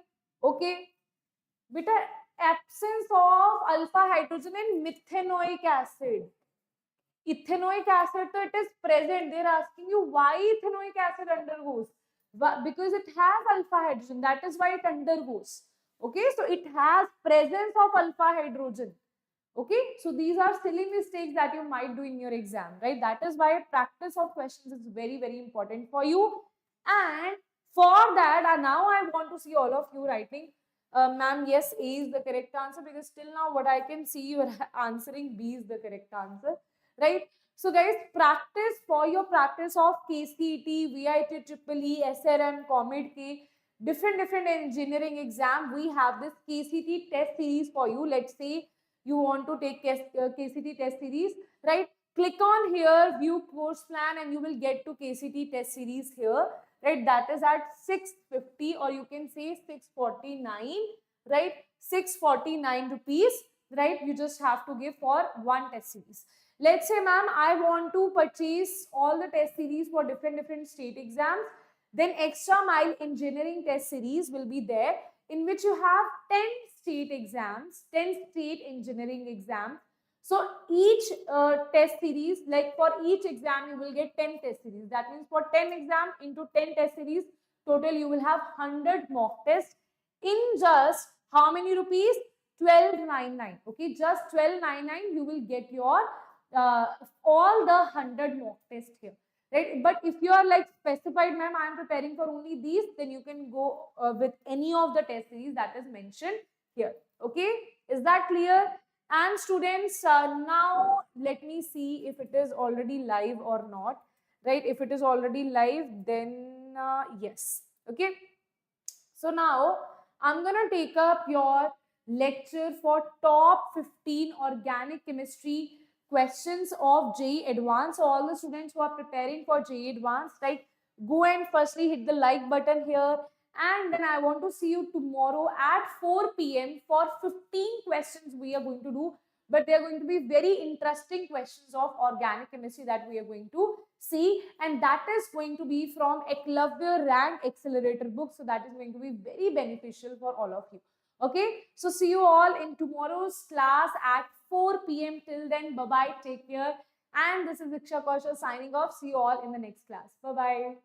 Okay. With an absence of alpha hydrogen in methanoic acid. Ethanoic acid, so it is present. They are asking you why ethanoic acid undergoes. Because it has alpha hydrogen. That is why it undergoes. Okay, so it has presence of alpha hydrogen. Okay, so these are silly mistakes that you might do in your exam, right? That is why practice of questions is very, very important for you. And for that, now I want to see all of you writing, ma'am, yes, A is the correct answer, because till now what I can see, you are answering B is the correct answer, right? So guys, practice for your practice of KCET, VIT, EEE, SRM, Comet K, different engineering exam. We have this KCT test series for you. Let's say you want to take KCT test series, right? Click on here, view course plan, and you will get to KCT test series here, right? That is at 650, or you can say 649, right? 649 rupees, right? You just have to give for one test series. Let's say, ma'am, I want to purchase all the test series for different state exams. Then extra mile engineering test series will be there, in which you have 10 state exams, 10 state engineering exams. So each test series, like for each exam, you will get 10 test series. That means for 10 exam into 10 test series, total you will have 100 mock tests in just how many rupees? 1299. Okay, just 1299 you will get your all the 100 mock tests here, right? But if you are like specified, ma'am, I am preparing for only these, then you can go with any of the test series that is mentioned here. Okay, is that clear? And students, now let me see if it is already live or not, right? If it is already live, then yes. Okay, so now I'm gonna take up your lecture for top 15 organic chemistry questions of JEE Advanced. So all the students who are preparing for JEE Advanced, right, go and firstly hit the like button here, and then I want to see you tomorrow at 4 p.m. for 15 questions we are going to do, but they are going to be very interesting questions of organic chemistry that we are going to see, and that is going to be from Eklavya Rank Accelerator book. So that is going to be very beneficial for all of you. Okay, so see you all in tomorrow's class at 4 p.m. Till then, bye-bye, take care. And this is Diksha signing off. See you all in the next class. Bye-bye.